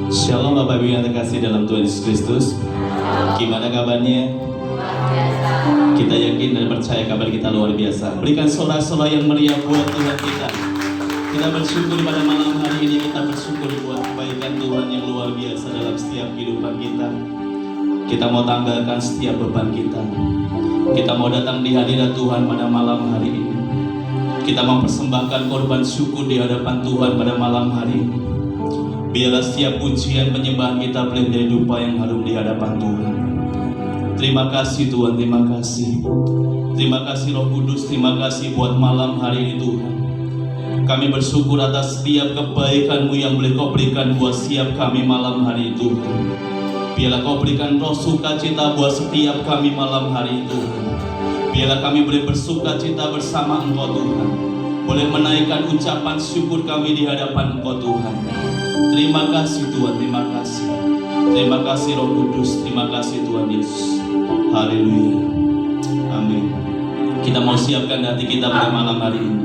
Shalom Bapak Ibu yang terkasih dalam Tuhan Yesus Kristus. Gimana kabarnya? Kita yakin dan percaya kabar kita luar biasa. Berikan sorak-sorai yang meriah buat Tuhan kita. Kita bersyukur pada malam hari ini. Kita bersyukur buat kebaikan Tuhan yang luar biasa dalam setiap kehidupan kita. Kita mau tanggalkan setiap beban kita. Kita mau datang di hadirat Tuhan pada malam hari ini. Kita mempersembahkan korban syukur di hadapan Tuhan pada malam hari ini. Biarlah setiap pujian penyembahan kita boleh menjadi dupa yang harum di hadapan Tuhan. Terima kasih Tuhan, terima kasih. Terima kasih Roh Kudus, terima kasih buat malam hari ini Tuhan. Kami bersyukur atas setiap kebaikan-Mu yang boleh Kau berikan buat setiap kami malam hari ini Tuhan. Biarlah Kau berikan roh sukacita buat setiap kami malam hari ini Tuhan. Biarlah kami boleh bersukacita bersama Engkau Tuhan. Boleh menaikkan ucapan syukur kami di hadapan Engkau Tuhan. Terima kasih Tuhan, terima kasih. Terima kasih Roh Kudus, terima kasih Tuhan Yesus. Haleluya. Amin. Kita mau siapkan hati kita pada malam hari ini.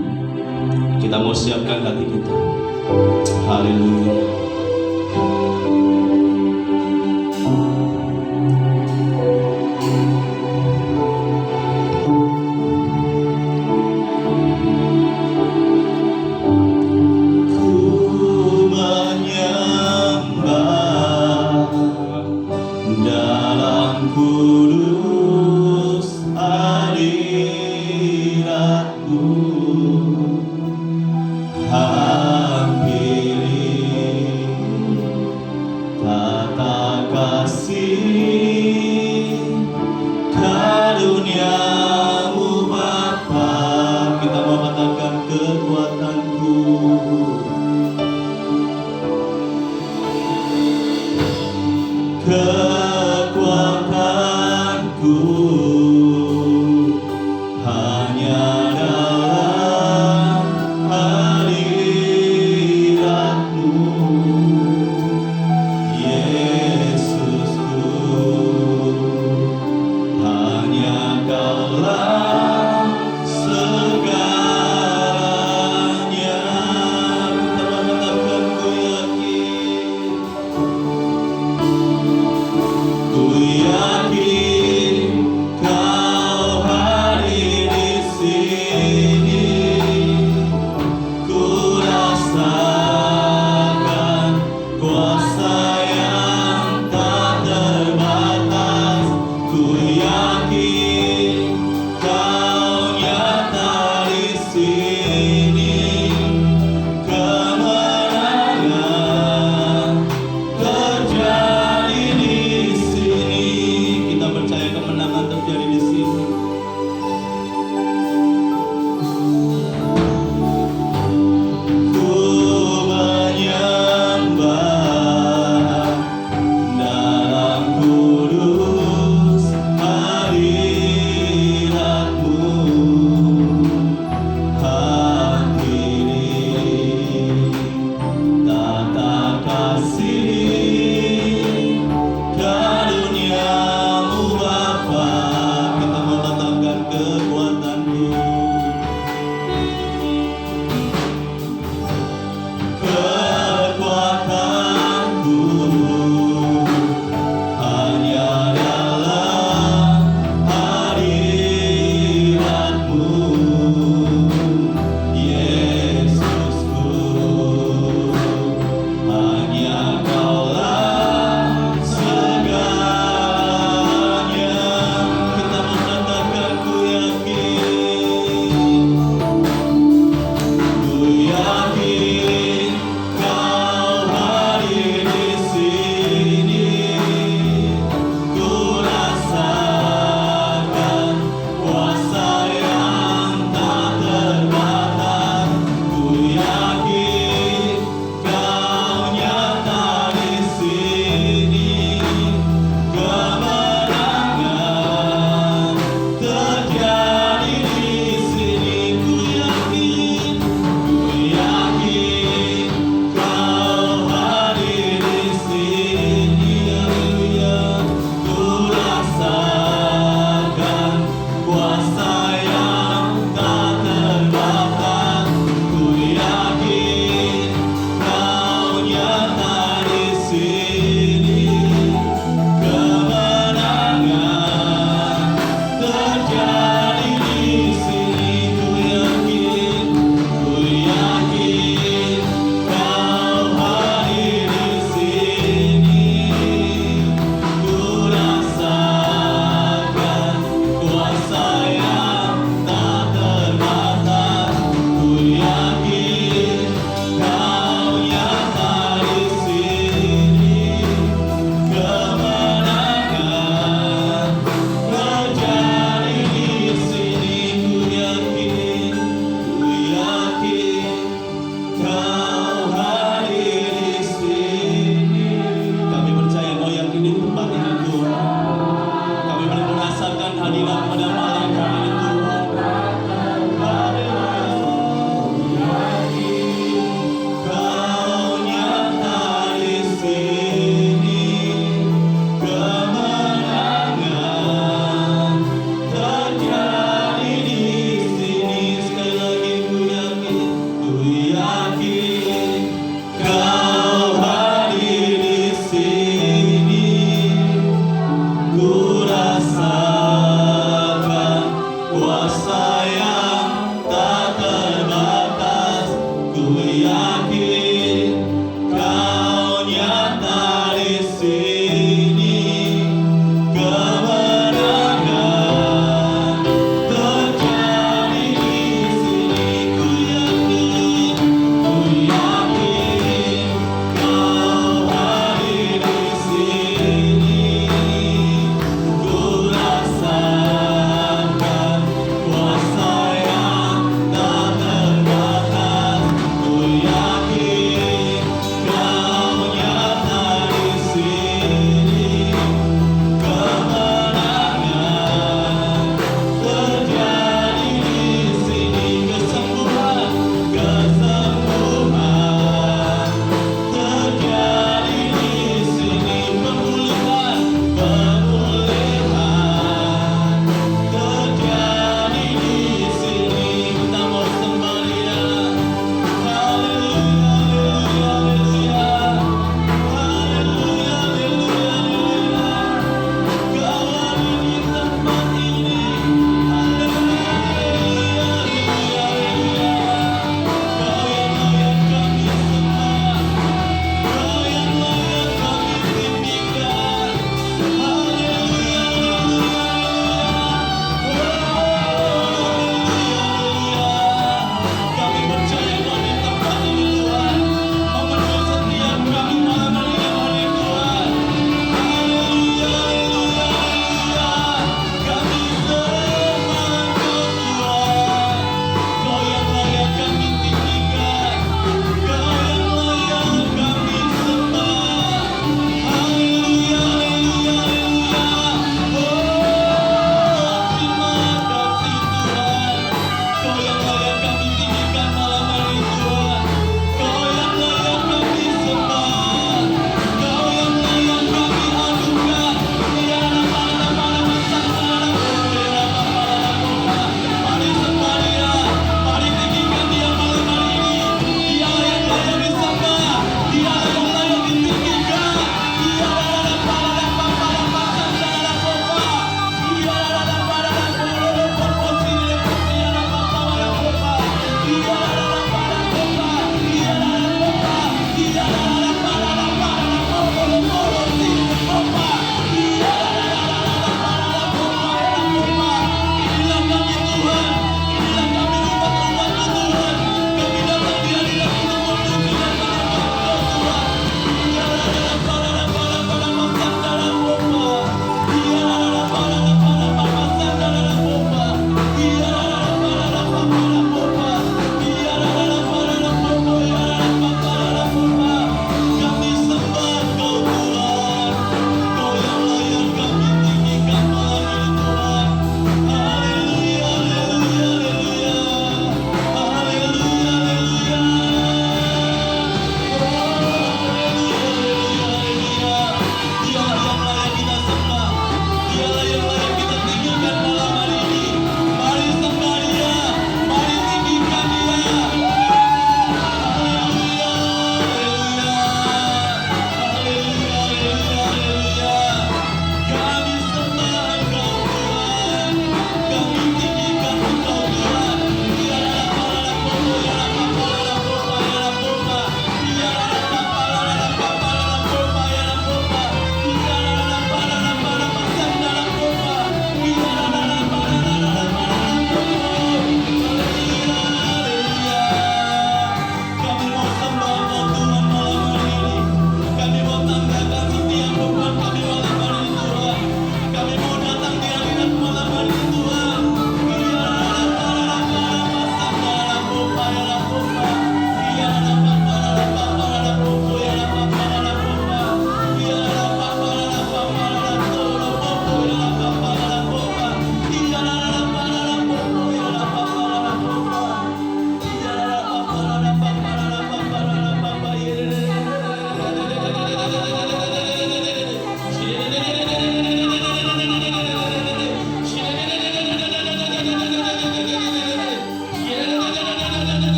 Kita mau siapkan hati kita. Haleluya.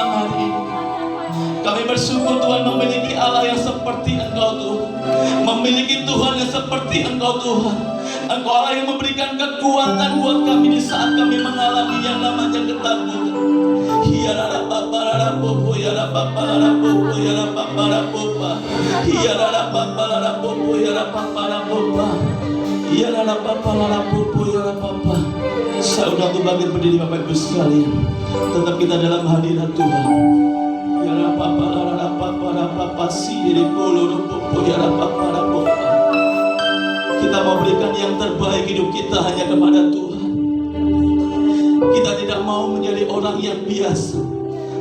malam hari ini. Kami bersyukur Tuhan memiliki Allah yang seperti Engkau Tuhan. Memiliki Tuhan yang seperti Engkau Tuhan. Engkau Allah yang memberikan kekuatan buat kami di saat kami mengalami yang namanya ketakutan. Hiarara papa rara popo yara papa rara popo yara papa rara popa. Hiarara papa rara popo yara papa rara popa. Hiarara papa rara popo yara papa. Saudara untuk bangkit berdiri Bapak Ibu sekalian. Tetap kita dalam hadirat Tuhan. Yara papa rara papa si diri polo popo yara papa rara popa. Kita mau berikan yang terbaik hidup kita hanya kepada Tuhan. Kita tidak mau menjadi orang yang biasa,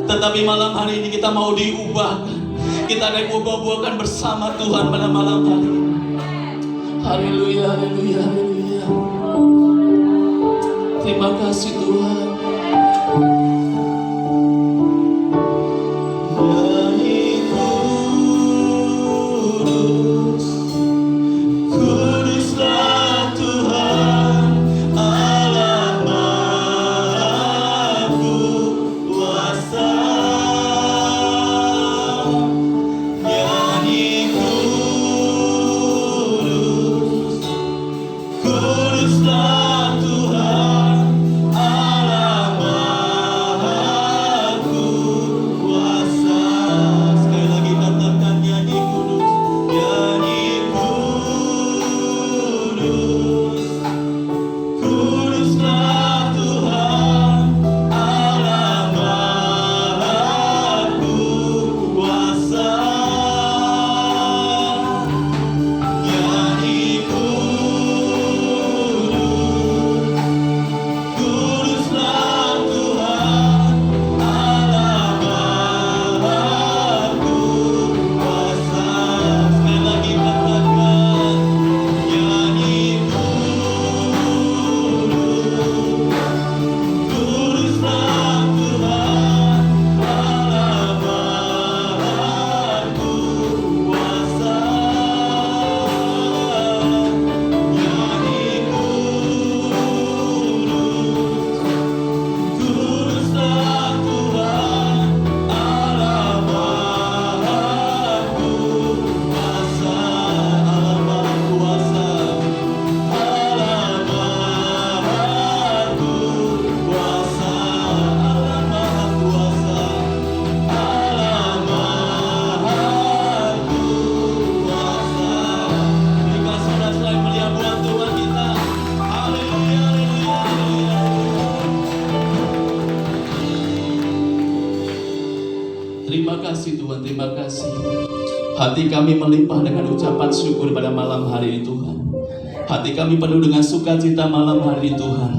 tetapi malam hari ini kita mau diubahkan. Kita akan ubah-ubahkan bersama Tuhan pada malam hari ini. Haleluya, haleluya, haleluya. Terima kasih Tuhan. Terima kasih Tuhan, terima kasih. Hati kami melimpah dengan ucapan syukur pada malam hari ini Tuhan. Hati kami penuh dengan sukacita malam hari ini Tuhan.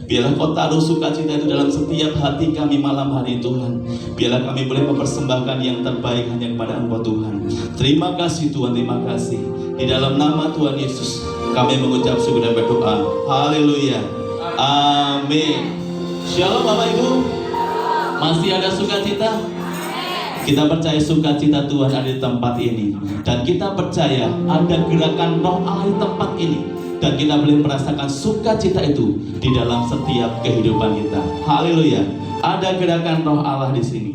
Biarlah Kau taruh sukacita itu dalam setiap hati kami malam hari ini Tuhan. Biarlah kami boleh mempersembahkan yang terbaik hanya kepada Engkau Tuhan. Terima kasih Tuhan, terima kasih. Di dalam nama Tuhan Yesus kami mengucap syukur dan berdoa. Haleluya. Amin. Shalom Bapak Ibu. Masih ada sukacita? Kita percaya sukacita Tuhan ada di tempat ini. Dan kita percaya ada gerakan roh Allah di tempat ini. Dan kita boleh merasakan sukacita itu di dalam setiap kehidupan kita. Haleluya. Ada gerakan roh Allah di sini.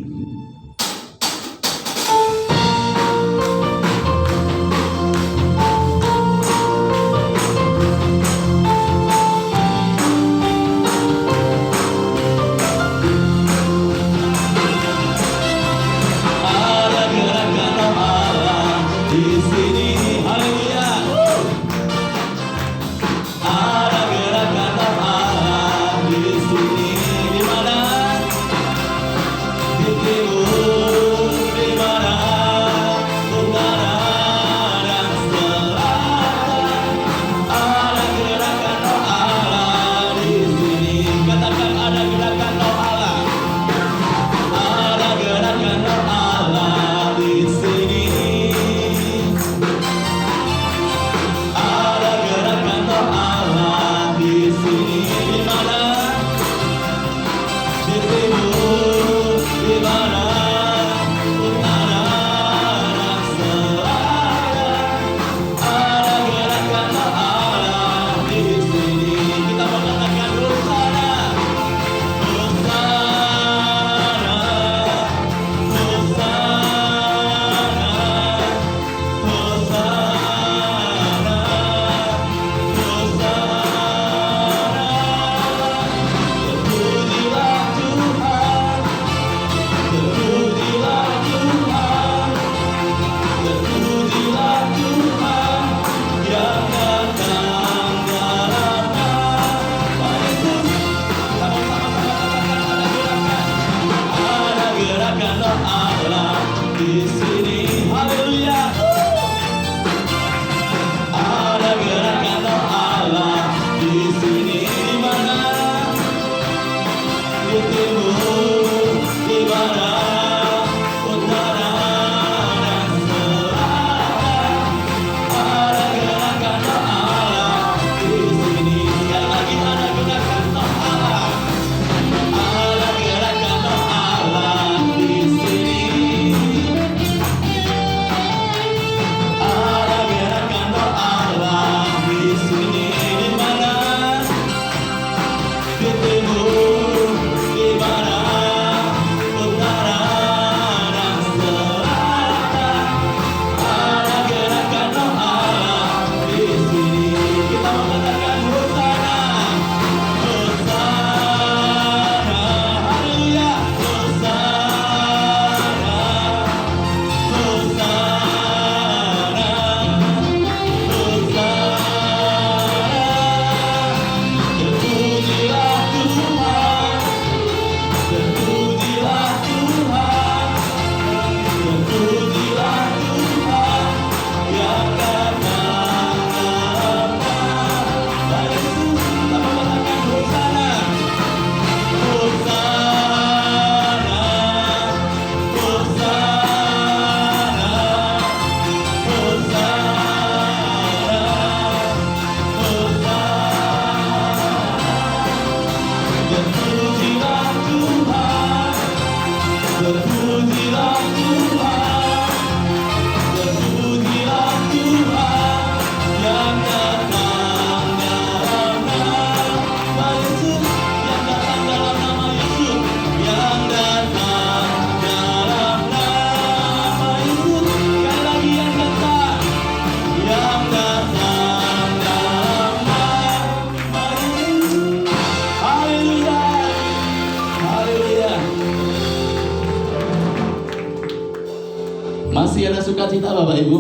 tiada sukacita Bapak Ibu?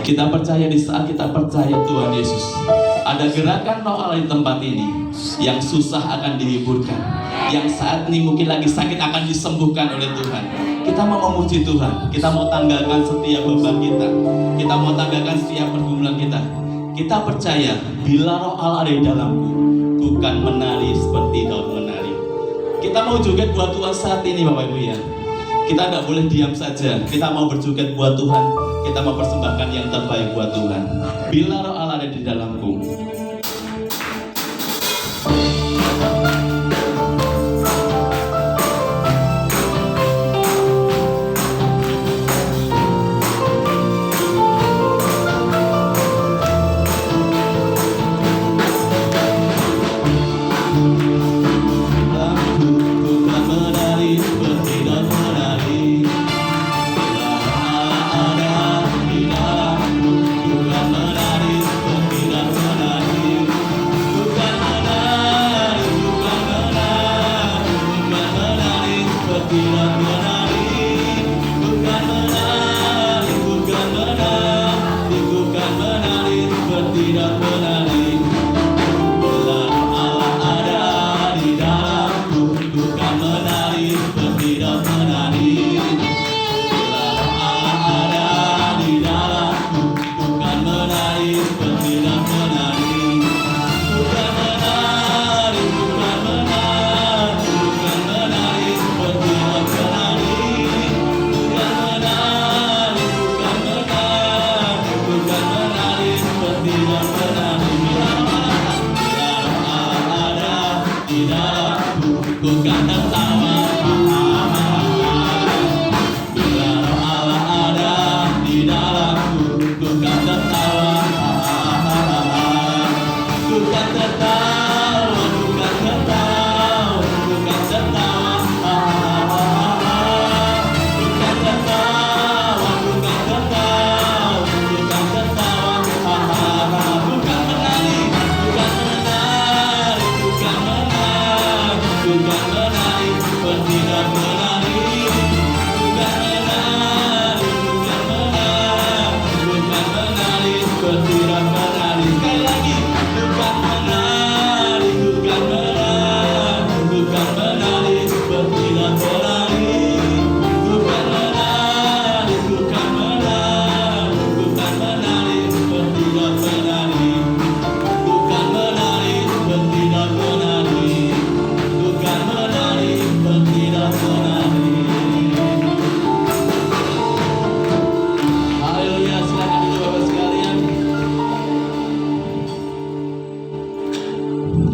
Kita percaya di saat kita percaya Tuhan Yesus, ada gerakan roh Allah di tempat ini. Yang susah akan dihiburkan, yang saat ini mungkin lagi sakit akan disembuhkan oleh Tuhan. Kita mau memuji Tuhan, kita mau tanggalkan setiap beban kita mau tanggalkan setiap pergumulan kita. Kita percaya bila roh Allah ada di dalamku, bukan menari seperti Daud menari. Kita mau joget buat Tuhan saat ini Bapak Ibu ya. Kita tidak boleh diam saja. Kita mau berjoget buat Tuhan. Kita mau persembahkan yang terbaik buat Tuhan. Bila roh Allah ada di dalamku.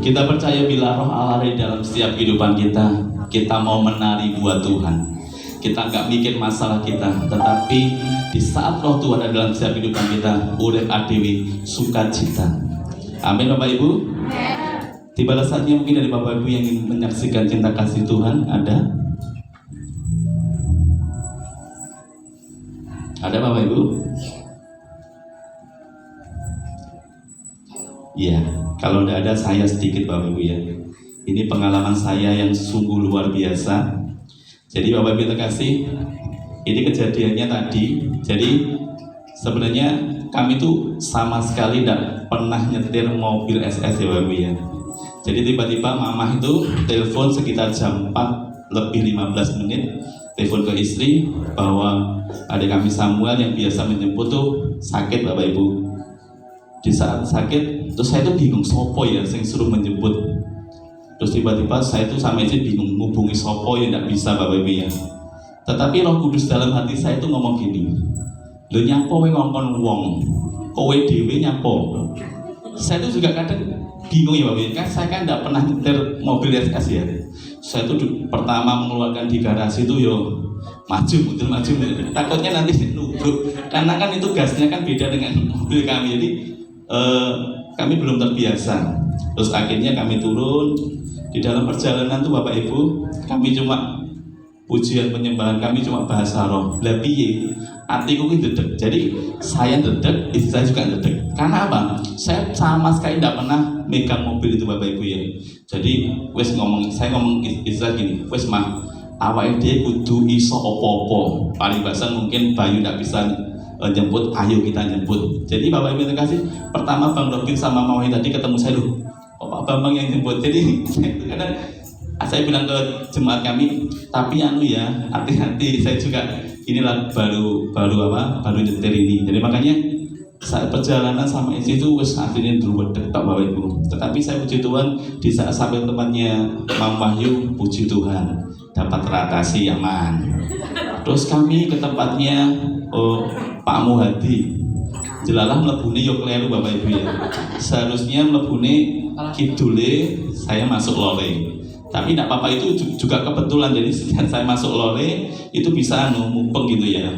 Kita percaya bila roh Allah ada di dalam setiap kehidupan kita, kita mau menari buat Tuhan. Kita nggak mikir masalah kita, tetapi di saat roh Tuhan ada dalam setiap kehidupan kita, urip adewi sukacita. Amin Bapak Ibu. Tibalah saatnya mungkin dari Bapak Ibu yang ingin menyaksikan cinta kasih Tuhan, ada? Ada Bapak Ibu? Iya, kalau tidak ada saya sedikit Bapak Ibu ya. Ini pengalaman saya yang sungguh luar biasa. Jadi Bapak Ibu terkasih, ini kejadiannya tadi. Jadi sebenarnya kami tuh sama sekali tidak pernah nyetir mobil SS ya Bapak Ibu ya. Jadi tiba-tiba mamah itu telepon sekitar jam 4 lebih 15 menit, telepon ke istri bahwa adik kami Samuel yang biasa menjemput tuh sakit Bapak Ibu. Di saat sakit, terus saya tuh bingung sopo ya yang suruh menjemput. Terus tiba-tiba saya tuh sama istri bingung ngubungi sopo yang tidak bisa Bapak Ibu ya. Tetapi Roh Kudus dalam hati saya tuh ngomong gini, "Lho nyapo we ngongkon wong, kowe dhewe nyapo?" Saya tuh juga kadang bingung ya Bapak Ibu, kan saya kan tidak pernah nyetir mobil SS ya. Saya tuh pertama mengeluarkan di garasi itu yo maju mundur. Takutnya nanti nubruk, karena kan itu gasnya kan beda dengan mobil kami. Jadi kami belum terbiasa. Terus akhirnya kami turun. Di dalam perjalanan tuh Bapak Ibu, kami cuma pujian penyembahan, kami cuma bahasa roh. Lah piye? Atiku ki dedeg. Jadi saya dedeg, istri saya juga dedeg. Karena apa? Saya sama sekali tidak pernah megang mobil itu Bapak Ibu ya. Jadi saya ngomong istri saya gini, "Wes mah, awake dhewe kudu iso apa-apa. Paling bahasa mungkin Bayu tidak bisa jemput, ayo kita jemput. Jadi Bapak Ibu terima kasih, pertama Bang Robin sama Mawai tadi ketemu saya loh, Pak Bambang yang jemput. Jadi kadang saya bilang ke jemaat kami, tapi ya hati-hati, saya juga inilah baru nyetir ini. Jadi makanya saat perjalanan sama istri itu wes artinya dulu dekat Bapak Ibu. Tetapi saya puji Tuhan di saat sampai tempatnya Mam Wahyu, puji Tuhan dapat teratasi aman. Terus kami ke tempatnya Pak Muhadi. Jelalah mlebune yo kleru Bapak Ibu ya. Seharusnya mlebune kidule saya masuk lore. Tapi tidak apa-apa, itu juga kebetulan. Jadi sejak saya masuk lore itu bisa mumpung gitu ya.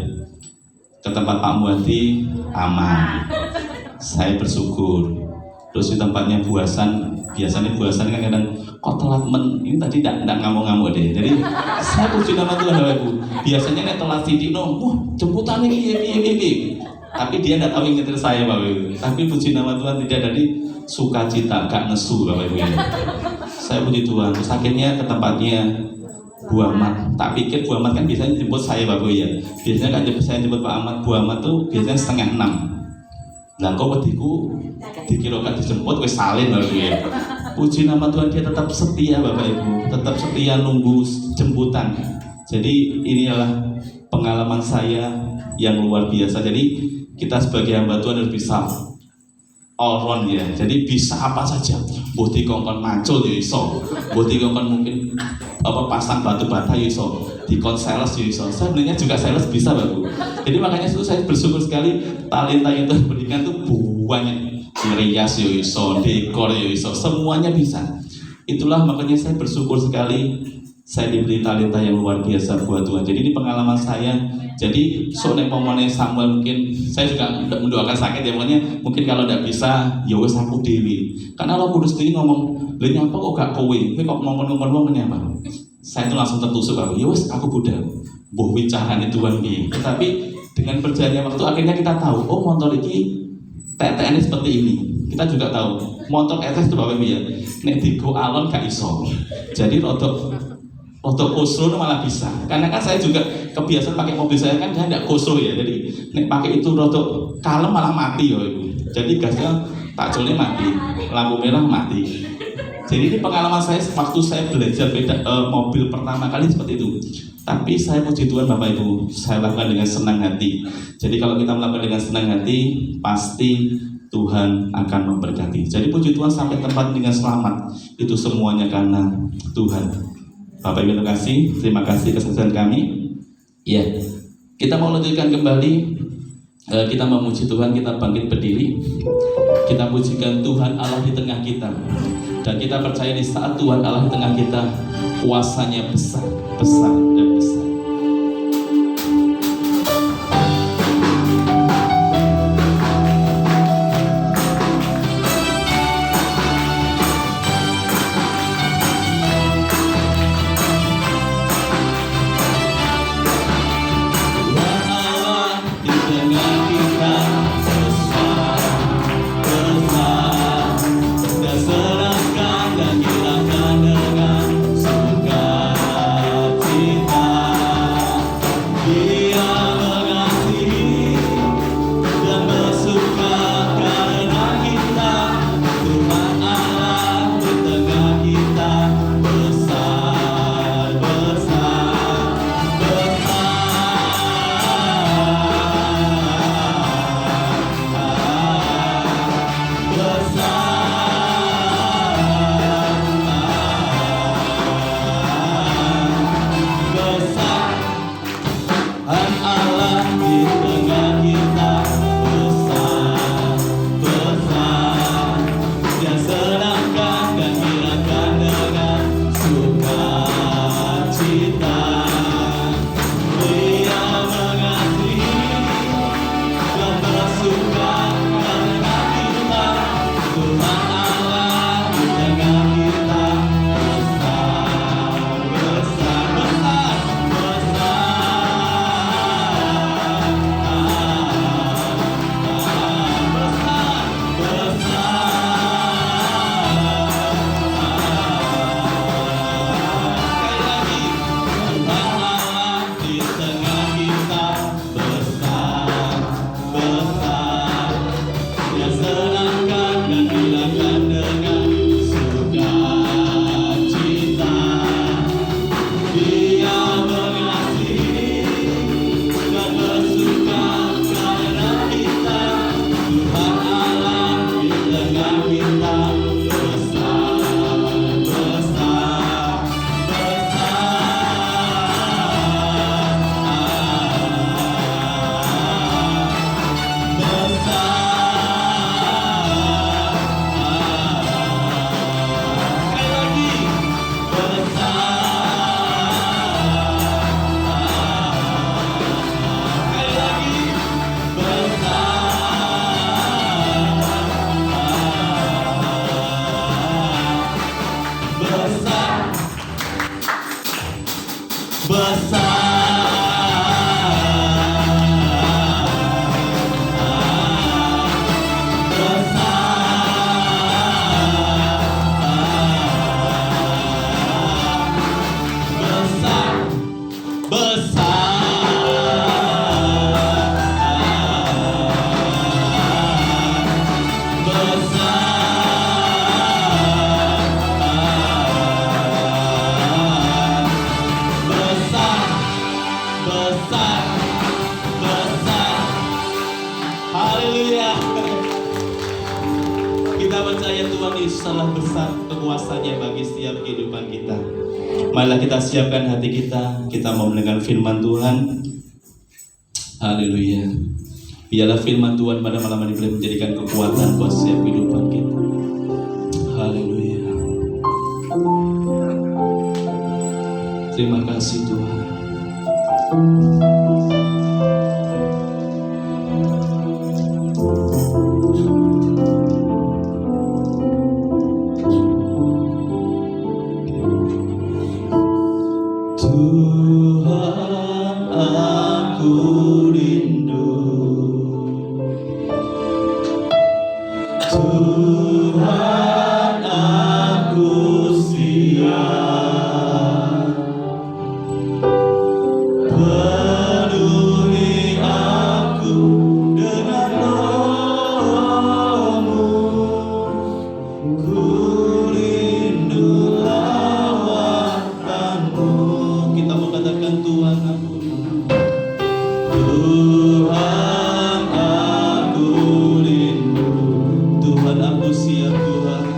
Ke tempat Pak Muhadi aman. Saya bersyukur. Terus di tempatnya Buasan, biasanya Buasan kan kadang kok telat ini tadi tidak ngamuk-ngamuk deh. Jadi saya puji nama Tuhan Bapak Ibu. Biasanya nek telat sidik jemputannya piye. Tapi dia tidak tahu yang nyetir saya Bapak Ibu. Tapi puji nama Tuhan tidak dari sukacita, gak nesu Bapak Ibu. Saya puji Tuhan. Terus akhirnya ke tempatnya Bu Ahmad. Tak pikir Bu Ahmad kan biasanya jemput saya Bapak Ibu ya. Biasanya kan saya jemput Pak Ahmad, Bu Ahmad tuh biasanya 5:30. Lah kok petiku dikira kan dijemput wis salin Bapak Ibu ya. Puji nama Tuhan, dia tetap setia Bapak Ibu, tetap setia nunggu jemputan. Jadi inilah pengalaman saya yang luar biasa. Jadi kita sebagai hamba Tuhan harus bisa all round ya. Jadi bisa apa saja. Mbok dikongkon macul ya iso. Mbok dikongkon mungkin pasang batu bata ya iso. Dikon sales ya iso. Sebenarnya juga sales bisa Bapak. Jadi makanya itu saya bersyukur sekali talenta yang Tuhan berikan itu banyak. Rias ya iso, dekor ya iso, semuanya bisa. Itulah makanya saya bersyukur sekali saya diberi talenta yang luar biasa buat Tuhan. Jadi ini pengalaman saya. Jadi soalnya pomone Samuel mungkin saya juga mendoakan sakit ya, mungkin kalau tidak bisa ya wes aku dewi. Karena Roh Kudus sendiri ngomong, "Lha nyapa kok gak kowe? Kowe kok ngomong apa?" Saya itu langsung tertusuk aku. Ya wes aku budak. Mbah wicarane Tuhan iki. Tetapi dengan berjalannya waktu akhirnya kita tahu, oh motor ini TTN seperti ini. Kita juga tahu motor ETS itu Bapak Ibu ya, nek digo alon gak iso. Jadi rodok kosro malah bisa. Karena kan saya juga kebiasaan pakai mobil saya kan dia tidak kosro ya. Jadi nek pakai itu rodok kalem malah mati ya Ibu. Jadi gasnya takjolnya mati, lampu merah mati. Jadi ini pengalaman saya waktu saya belajar mobil pertama kali seperti itu. Tapi saya puji Tuhan Bapak Ibu, saya lakukan dengan senang hati. Jadi kalau kita melakukan dengan senang hati, pasti Tuhan akan memberkati. Jadi puji Tuhan sampai tempat dengan selamat. Itu semuanya karena Tuhan. Bapak Ibu terima kasih kesaksian kami. Ya, kita mau lanjutkan kembali. Kita memuji Tuhan, kita bangkit berdiri. Kita pujikan Tuhan Allah di tengah kita. Dan kita percaya di saat Tuhan Allah di tengah kita, kuasanya besar, besar dan besar. Serahkan dan hilangkan dengan sukacita. senangkan dan hilangkan dengan sukacita. Dia mengasihi dan bersuka karena kita. Tuhan Allah di tengah kita besar, besar, Haleluya. Kita percaya Tuhan Yesus adalah besar kekuasaannya bagi setiap kehidupan kita. Marilah kita siapkan hati kita. Kita mau mendengar firman Tuhan. Haleluya. Biarlah firman Tuhan pada malam ini boleh menjadikan kekuatan buat setiap kehidupan kita. Haleluya. Terima kasih Tuhan. Tuhan, aku rindu. Tuhan, aku siap. Penuhi aku dengan roh-Mu. Ku rindu lawatan-Mu. Kita mau katakan Tuhan aku rindu. Tuhan aku rindu. Tuhan aku siap Tuhan.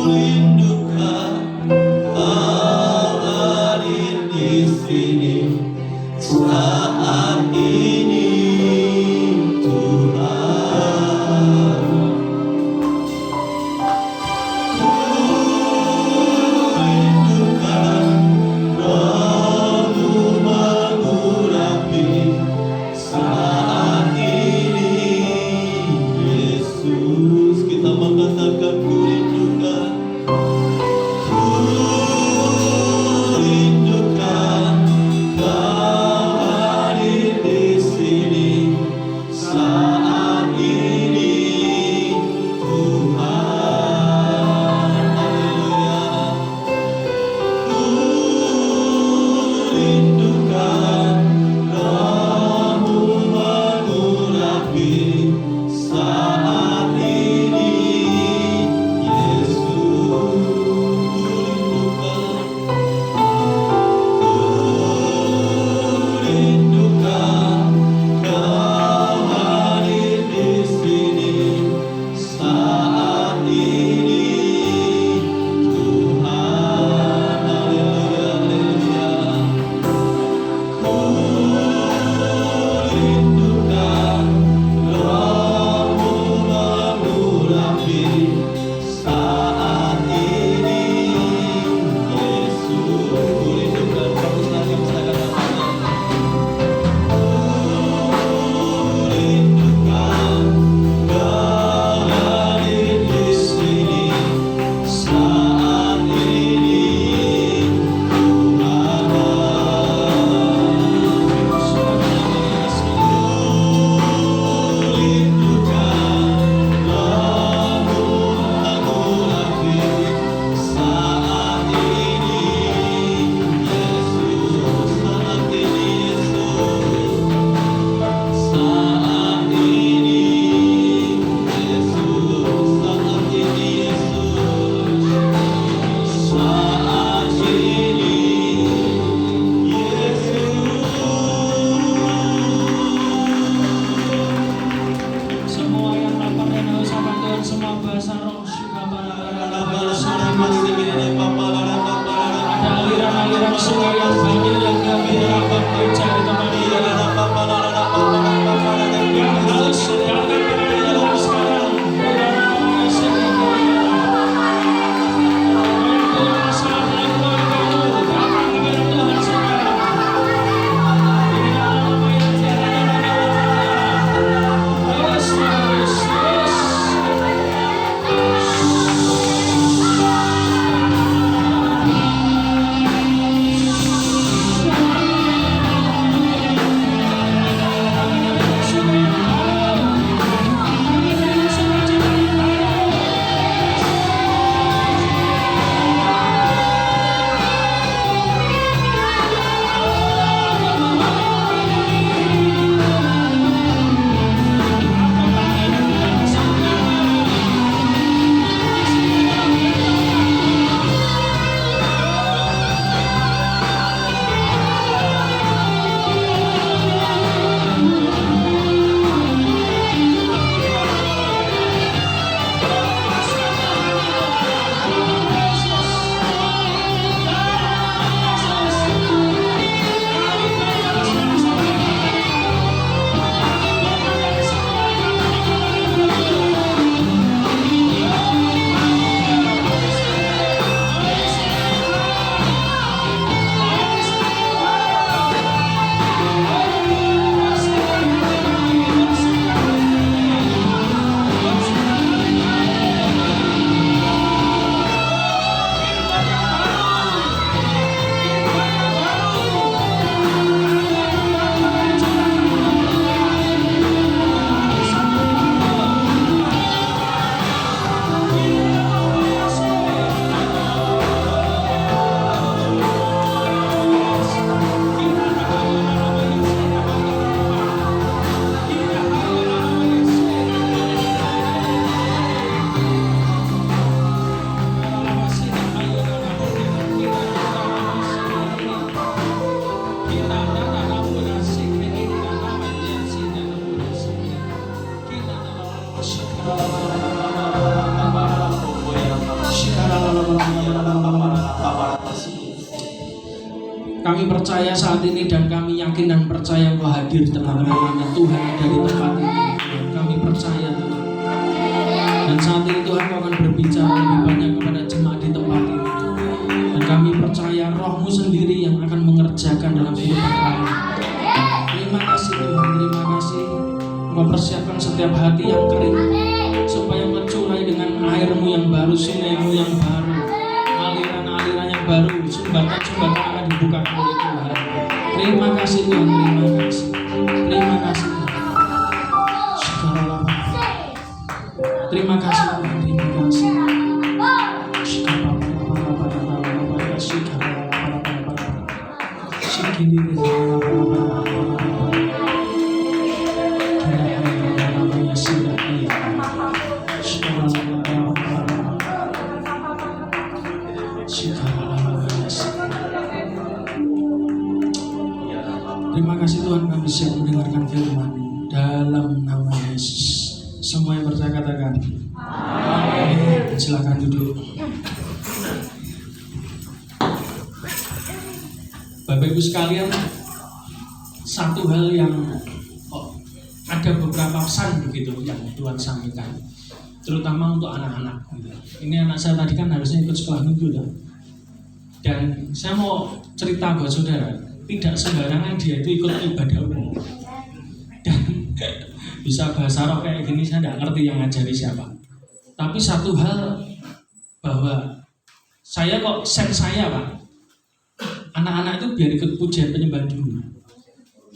rindukan Kau hadir di sini saat ini, Tuhan. Ku rindukan Roh-Mu mengurapi saat ini, Yesus. Kita mengatakan ku rindukan, ku rindukan Kau hadir di sini saat ini, Tuhan. Haleluya. Ku rindukan Roh-Mu mengurapi saat ini, Yesus. Ku rindukan Kau hadir di sini saat ini, Tuhan. Haleluya, haleluya. Ku rindukan Roh-Mu mengurapi saat ini, Yesus. Ku rindukan, fokus lagi bersama kata-kata. Rindukan Kau hadir di sini saat ini, Tuhan. Rindukan Roh-Mu mengurapi saat ini, Yesus. Saat ini, Yesus. Saat ini, Yesus. Saat ini, Yesus. Saat ini, Yesus. Semua yang lapar dan haus akan Tuhan, semua bahasa roh juga para ada aliran-aliran sungai yang banyak yang gembira bekerja di tempat ini. Yang haus bahkan minum sekarang. Tuhan selamat keluargamu, datang kepada Tuhan sekarang. Yes. Kami percaya saat ini dan kami yakin dan percaya Engkau hadir di tengah-tengah kami. Tuhan ada di tempat ini. Kami percaya Tuhan. Dan saat ini Tuhan Kau akan berbicara lebih banyak kepada jemaat di tempat ini. Dan kami percaya Roh-Mu sendiri yang akan mengerjakan dalam kehidupan kami. Terima kasih Tuhan, terima kasih. Engkau persiapkan setiap hati yang kering supaya Engkau curai dengan air-Mu yang baru, sungai-Mu yang baru, aliran-aliran yang baru, sumbatan-sumbatan akan dibukakan oleh Tuhan. Terima kasih Tuhan, terima kasih. Terima kasih Tuhan. Terima kasih Tuhan, terima kasih. Terima kasih Tuhan, kami siap mendengarkan firman dalam nama Yesus. Semua yang percaya katakan amin. Silakan duduk. Bapak Ibu sekalian, satu hal yang ada beberapa pesan begitu yang Tuhan sampaikan, terutama untuk anak-anak. Ini anak saya tadi kan harusnya ikut sekolah minggu ya. Dan saya mau cerita buat saudara, tidak sembarangan dia itu ikut ibadah umum. Dan bisa bahasa roh kayak gini saya tidak ngerti yang ngajari siapa. Tapi satu hal bahwa saya kok saya Pak, anak-anak itu biar ikut pujian penyembahan dulu.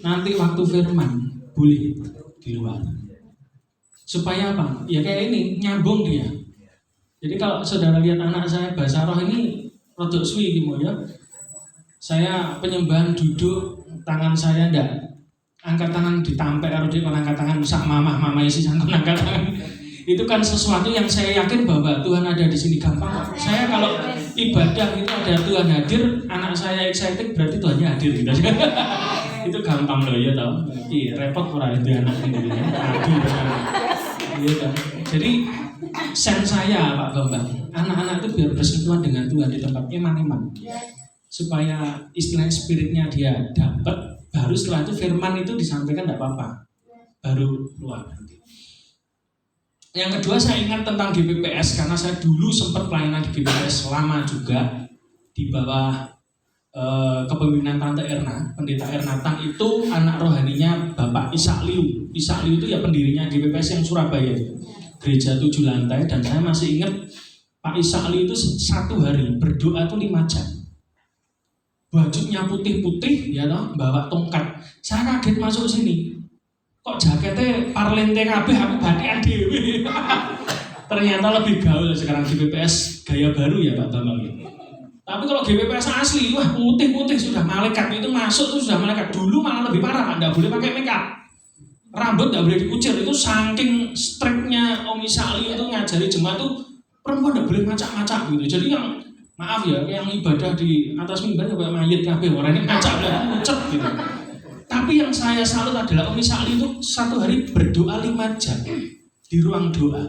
Nanti waktu firman boleh di luar. Supaya apa? Ya kayak ini nyambung dia. Jadi kalau saudara lihat anak saya bahasa roh ini rodok suwi gitu ya. Saya penyembahan duduk, tangan saya ndak angkat tangan ditampek karo dia angkat tangan sak mama isi sangkut angkat tangan. Itu kan sesuatu yang saya yakin bahwa Tuhan ada di sini gampang. Saya kalau ibadah itu ada Tuhan hadir, anak saya excited berarti Tuhannya hadir gitu. Itu gampang loh ya tau. Iya repot ora itu anak ini. Iya kan. Jadi sen saya Pak Bambang, anak-anak itu biar bersentuhan dengan Tuhan di tempat iman-iman. Supaya istilah spiritnya dia dapat. Baru setelah itu firman itu disampaikan tidak apa-apa, baru keluar. Yang kedua saya ingat tentang GPPS karena saya dulu sempat pelayanan di GPPS lama juga di bawah kepemimpinan Tante Erna, Pendeta Ernatan itu anak rohaninya Bapak Ishak Liu. Ishak Liu itu ya pendirinya GPPS yang Surabaya, gereja 7 lantai. Dan saya masih ingat Pak Ishak Liu itu satu hari berdoa itu 5 jam. Bajunya putih-putih ya toh, bawa tongkat. Saya kaget masuk sini. Kok jaketnya parlente kabeh aku batikan dhewe. Ternyata lebih gaul sekarang GPPS gaya baru ya Pak Bambang. Tapi kalau GPPS asli, wah putih-putih sudah malaikat itu masuk tuh sudah malaikat. Dulu malah lebih parah, Anda boleh pakai makeup. Rambut enggak boleh dikucir, itu saking striknya Om Isali itu ngajari jemaat tuh perempuan enggak boleh macak-macak gitu. Jadi yang maaf ya, yang ibadah di atas mimbar kayak mayit kabeh, orangnya ngacak dan ngucap gitu. Tapi yang saya salut adalah Om Isali itu satu hari berdoa 5 jam di ruang doa.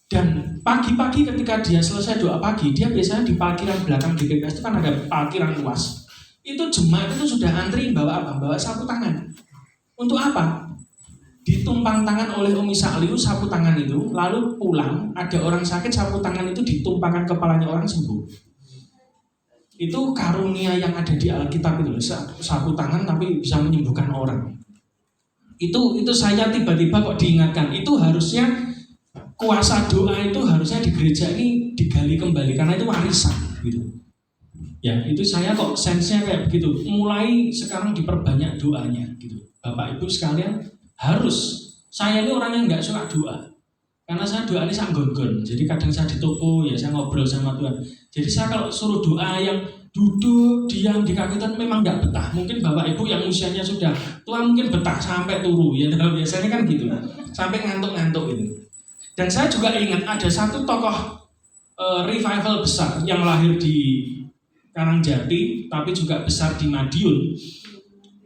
Dan pagi-pagi ketika dia selesai doa pagi, dia biasanya di parkiran belakang GPPS itu kan ada parkiran luas. Itu jemaat itu sudah antri bawa apa? Bawa sapu tangan. Untuk apa? Ditumpang tangan oleh Om Isali sapu tangan itu, lalu pulang ada orang sakit sapu tangan itu ditumpangkan kepalanya orang sembuh. Itu karunia yang ada di Alkitab itu, sapu tangan tapi bisa menyembuhkan orang. Itu saya tiba-tiba kok diingatkan, itu harusnya kuasa doa itu harusnya di gereja ini digali kembali karena itu warisan gitu. Ya, itu saya kok sense-nya kayak begitu. Mulai sekarang diperbanyak doanya gitu. Bapak Ibu sekalian, harus. Saya ini orang yang nggak suka doa karena saya doa ini sangat gon-gon. Jadi kadang saya di toko ya saya ngobrol sama Tuhan. Jadi saya kalau suruh doa yang duduk diam di kaki Tuhan memang nggak betah. Mungkin Bapak Ibu yang usianya sudah tua mungkin betah sampai turu ya. Biasanya kan gitu sampai ngantuk-ngantuk itu. Dan saya juga ingat ada satu tokoh revival besar yang lahir di Karangjati tapi juga besar di Madiun.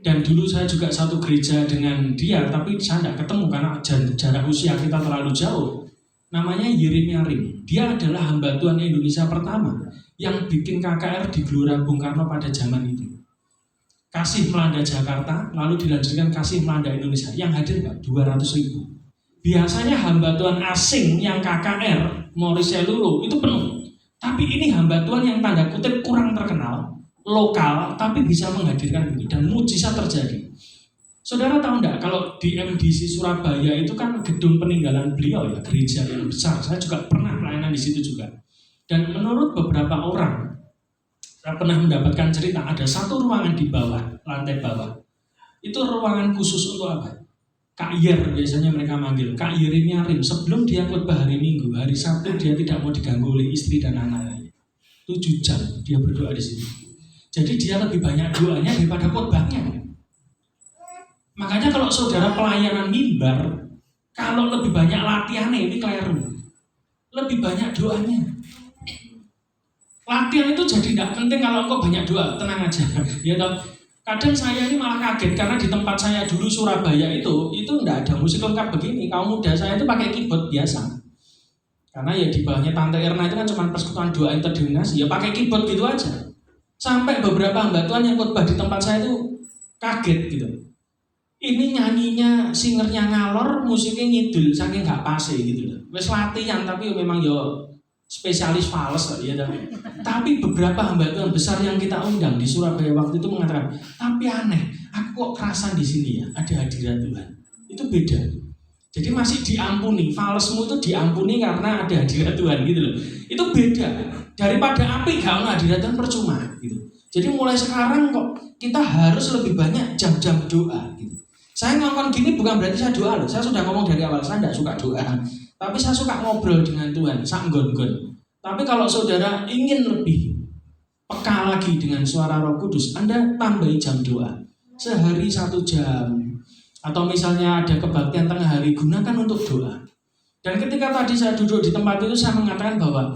Dan dulu saya juga satu gereja dengan dia, tapi saya tidak ketemu karena jarak usia kita terlalu jauh. Namanya Yeremia Rim. Dia adalah hamba Tuhan Indonesia pertama yang bikin KKR di Gelora Bung Karno pada zaman itu. kasih melanda Jakarta, lalu dilanjutkan kasih melanda Indonesia. Yang hadir Pak 200.000. Biasanya hamba Tuhan asing yang KKR, Maurice Lulu itu penuh. Tapi ini hamba Tuhan yang tanda kutip kurang terkenal, lokal, tapi bisa menghadirkan ini dan mujizat terjadi. Saudara tahu enggak kalau di MDC Surabaya itu kan gedung peninggalan beliau ya, gereja yang besar. Saya juga pernah pelayanan di situ juga. Dan menurut beberapa orang, saya pernah mendapatkan cerita ada satu ruangan di bawah, lantai bawah. Itu ruangan khusus untuk apa? Kak Yer biasanya mereka manggil. Kak Yer nyarim sebelum dia khotbah hari Minggu, hari Sabtu dia tidak mau diganggu oleh istri dan anaknya. 7 jam dia berdoa di situ. Jadi dia lebih banyak doanya daripada khotbahnya. Makanya kalau saudara pelayanan mimbar, kalau lebih banyak latihannya ini keliru. Lebih banyak doanya. Latihan itu jadi tidak penting kalau engkau banyak doa, tenang aja. Ya toh. Kadang saya ini malah kaget karena di tempat saya dulu Surabaya itu tidak ada musik lengkap begini. Kaum muda saya itu pakai keyboard biasa. Karena ya di bawahnya Tante Erna itu kan cuma persekutuan doa interdenominasi, ya pakai keyboard gitu aja. Sampai beberapa hamba Tuhan yang khotbah di tempat saya itu kaget gitu. Ini nyanyinya, singernya ngalor, musiknya ngidul, saking gak pase gitu loh. Wes latihan tapi memang yo spesialis fals ya. Tapi beberapa hamba Tuhan besar yang kita undang di Surabaya waktu itu mengatakan, tapi aneh, aku kok kerasan di sini ya, ada hadirat Tuhan. Itu beda. Jadi masih diampuni, falsmu itu diampuni karena ada hadirat Tuhan gitu loh. Itu beda. Daripada api gak ada hadirat Tuhan percuma gitu. Jadi mulai sekarang kok kita harus lebih banyak jam-jam doa gitu. Saya ngomong gini bukan berarti saya doa loh. Saya sudah ngomong dari awal, saya tidak suka doa. Tapi saya suka ngobrol dengan Tuhan, sak nggon-nggon. Tapi kalau saudara ingin lebih peka lagi dengan suara Roh Kudus, Anda tambahi jam doa. Sehari 1 jam. Atau misalnya ada kebaktian tengah hari, gunakan untuk doa. Dan ketika tadi saya duduk di tempat itu, saya mengatakan bahwa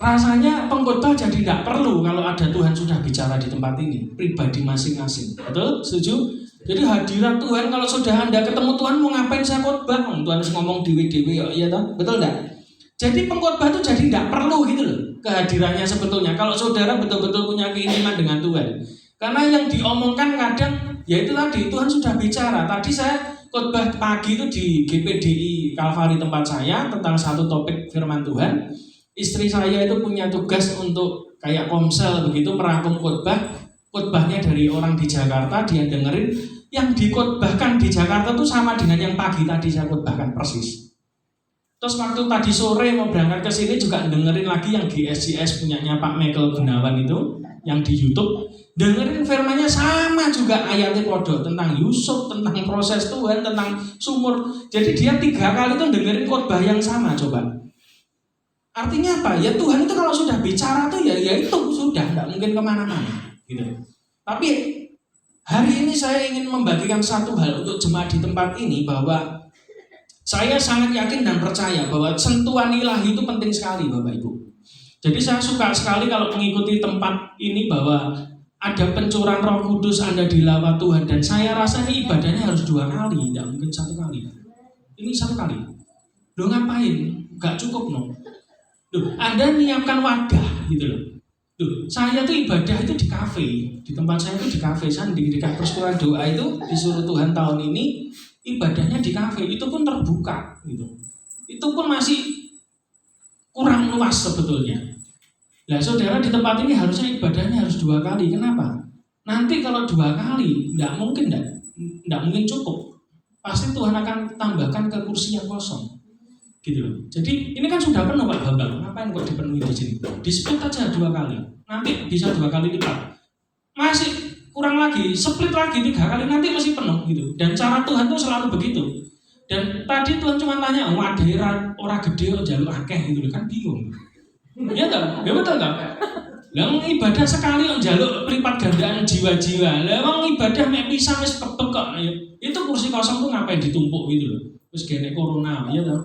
rasanya pengkhotbah jadi tidak perlu kalau ada Tuhan sudah bicara di tempat ini, pribadi masing-masing. Betul? Setuju? Jadi hadirat Tuhan, kalau sudah Anda ketemu Tuhan, mau ngapain saya khotbah? Tuhan ngomong dewe-dewe, ya toh? Betul enggak? Jadi pengkhotbah itu jadi tidak perlu gitu loh kehadirannya sebetulnya. Kalau saudara betul-betul punya keinginan dengan Tuhan. Karena yang diomongkan kadang, ya itu tadi, Tuhan sudah bicara. Tadi saya khotbah pagi itu di GPDI Kalvari tempat saya tentang satu topik firman Tuhan. Istri saya itu punya tugas untuk kayak komsel begitu merangkum khotbahnya dari orang di Jakarta, dia dengerin yang dikhotbahkan di Jakarta itu sama dengan yang pagi tadi saya khotbahkan persis. Terus waktu tadi sore mau berangkat ke sini juga dengerin lagi yang di SGS punyanya Pak Michael Gunawan itu yang di YouTube, dengerin firmannya sama juga ayatnya podo tentang Yusuf, tentang proses Tuhan, tentang sumur. Jadi dia 3 kali itu dengerin khotbah yang sama coba. Artinya apa? Ya Tuhan itu kalau sudah bicara tuh ya itu sudah, nggak mungkin kemana-mana gitu. Tapi hari ini saya ingin membagikan satu hal untuk jemaat di tempat ini, bahwa saya sangat yakin dan percaya bahwa sentuhan ilahi itu penting sekali Bapak Ibu. Jadi saya suka sekali kalau mengikuti tempat ini bahwa ada pencurahan Roh Kudus, Anda dilawat Tuhan, dan saya rasa ini ibadahnya harus 2 kali, tidak mungkin 1 kali. Ini 1 kali. Loh ngapain? Gak cukup no. Loh, Anda menyiapkan wadah gitu loh. Loh, saya tuh ibadah itu di kafe, di tempat saya itu di kafe. Saya di dekat persekutuan doa itu disuruh Tuhan tahun ini ibadahnya di kafe, itu pun terbuka gitu. Itu pun masih kurang luas sebetulnya. Nah saudara di tempat ini harusnya ibadahnya harus 2 kali. Kenapa? Nanti kalau 2 kali tidak mungkin cukup. Pasti Tuhan akan tambahkan ke kursi yang kosong. Gitu loh. Jadi ini kan sudah penuh Pak Bambang. Ngapain kok dipenuhi di sini? Di-split aja 2 kali. Nanti bisa 2 kali lipat. Masih kurang lagi, split lagi 3 kali, nanti masih penuh gitu. Dan cara Tuhan tuh selalu begitu. Dan tadi Tuhan cuma tanya, wadai ora gede jaluk akeh gitu kan, bingung. Iya tak? Ya betul tak? Lah ibadah sekali jaluk lipat gandaan jiwa-jiwa. Lah emang ibadah mek pisan wis kebek kok. Itu kursi kosong tuh ngapain ditumpuk gitu loh. Terus gene corona, ya toh.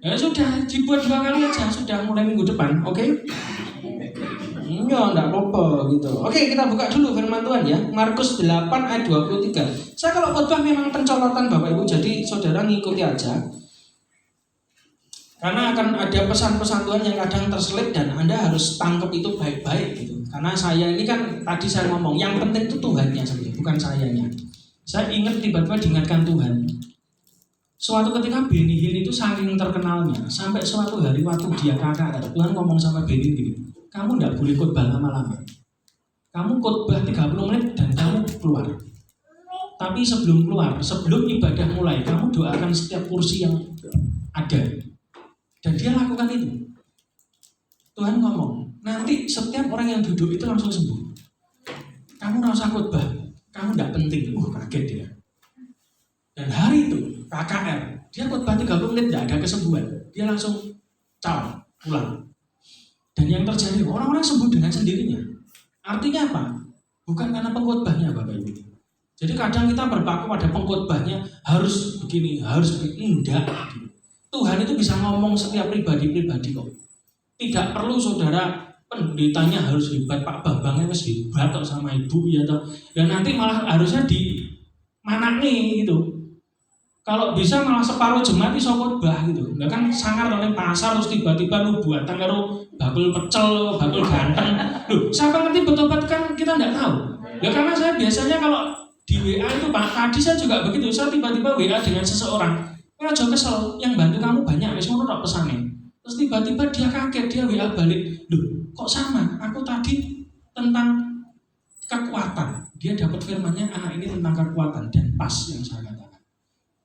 Ya sudah dibuat 2 kali aja, sudah mulai minggu depan, oke? Ya, enggak apa-apa gitu. Oke, kita buka dulu firman Tuhan ya. Markus 8 ayat 23. Saya kalau khotbah memang pencolotan Bapak Ibu, jadi saudara ngikuti aja. Karena akan ada pesan-pesan Tuhan yang kadang terselip dan Anda harus tangkap itu baik-baik gitu. Karena saya ini kan tadi saya ngomong, yang penting itu Tuhannya sebenarnya, bukan sayanya. Saya ingat tiba-tiba diingatkan Tuhan. Suatu ketika Benny Hinn itu saking terkenalnya, sampai suatu hari waktu dia KKR, Tuhan ngomong sama Benny gini, kamu tidak boleh khotbah lama-lama. Kamu khotbah 30 menit dan kamu keluar. Tapi sebelum keluar, sebelum ibadah mulai, kamu doakan setiap kursi yang ada. Dan dia lakukan itu. Tuhan ngomong, nanti setiap orang yang duduk itu langsung sembuh. Kamu nggak usah khotbah, kamu tidak penting. Kaget dia. Dan hari itu KKR, dia khotbah 30 menit tidak ada kesembuhan, dia langsung pulang. Dan yang terjadi orang-orang sembuh dengan sendirinya. Artinya apa? Bukan karena pengkhotbahnya, Bapak Ibu. Jadi kadang kita berpaku pada pengkhotbahnya harus begini, harus begini. Enggak. Tuhan itu bisa ngomong setiap pribadi-pribadi kok. Tidak perlu saudara pendetanya harus hebat, Pak Bambangnya harus hebat atau sama ibu ya toh. Dan nanti malah harusnya di mana nih gitu. Kalau bisa malah separuh jemaat iso khotbah gitu. Lah kan sangar nang pasar terus tiba-tiba lu buatan karo bakul pecel, bakul ganteng. Loh, siapa ngerti bertobat kan kita enggak tahu. Ya karena saya biasanya kalau di WA itu Pak, tadi saya juga begitu. Saya tiba-tiba WA dengan seseorang. Aja kesel, yang bantu kamu banyak, wis ngono tok pesane. Terus tiba-tiba dia kaget, dia WA balik. Loh, kok sama? Aku tadi tentang kekuatan. Dia dapat firman-nya anak ini tentang kekuatan dan pas yang saya katakan.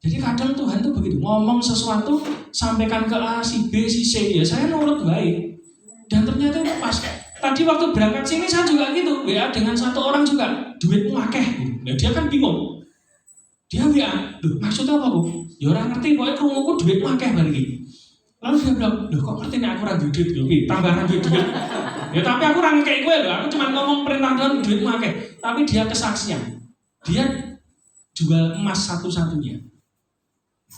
Jadi kadang Tuhan tuh begitu, ngomong sesuatu sampaikan ke A, si B, si C, ya saya nurut baik. Dan ternyata itu pas. Tadi waktu berangkat sini saya juga gitu, WA dengan satu orang juga, duitmu akeh. Nah, dia kan bingung. Dia WA, loh maksudnya apa Bu? Ya orang ngerti, pokoknya krunguku duitmu akeh balik. Lalu dia bilang, loh kok ngerti nih aku ra duit, loh tambahan duit. Ya tapi aku orang kayak gue loh, aku cuma ngomong perintah Tuhan duitmu akeh. Tapi dia kesaksian, dia jual emas satu-satunya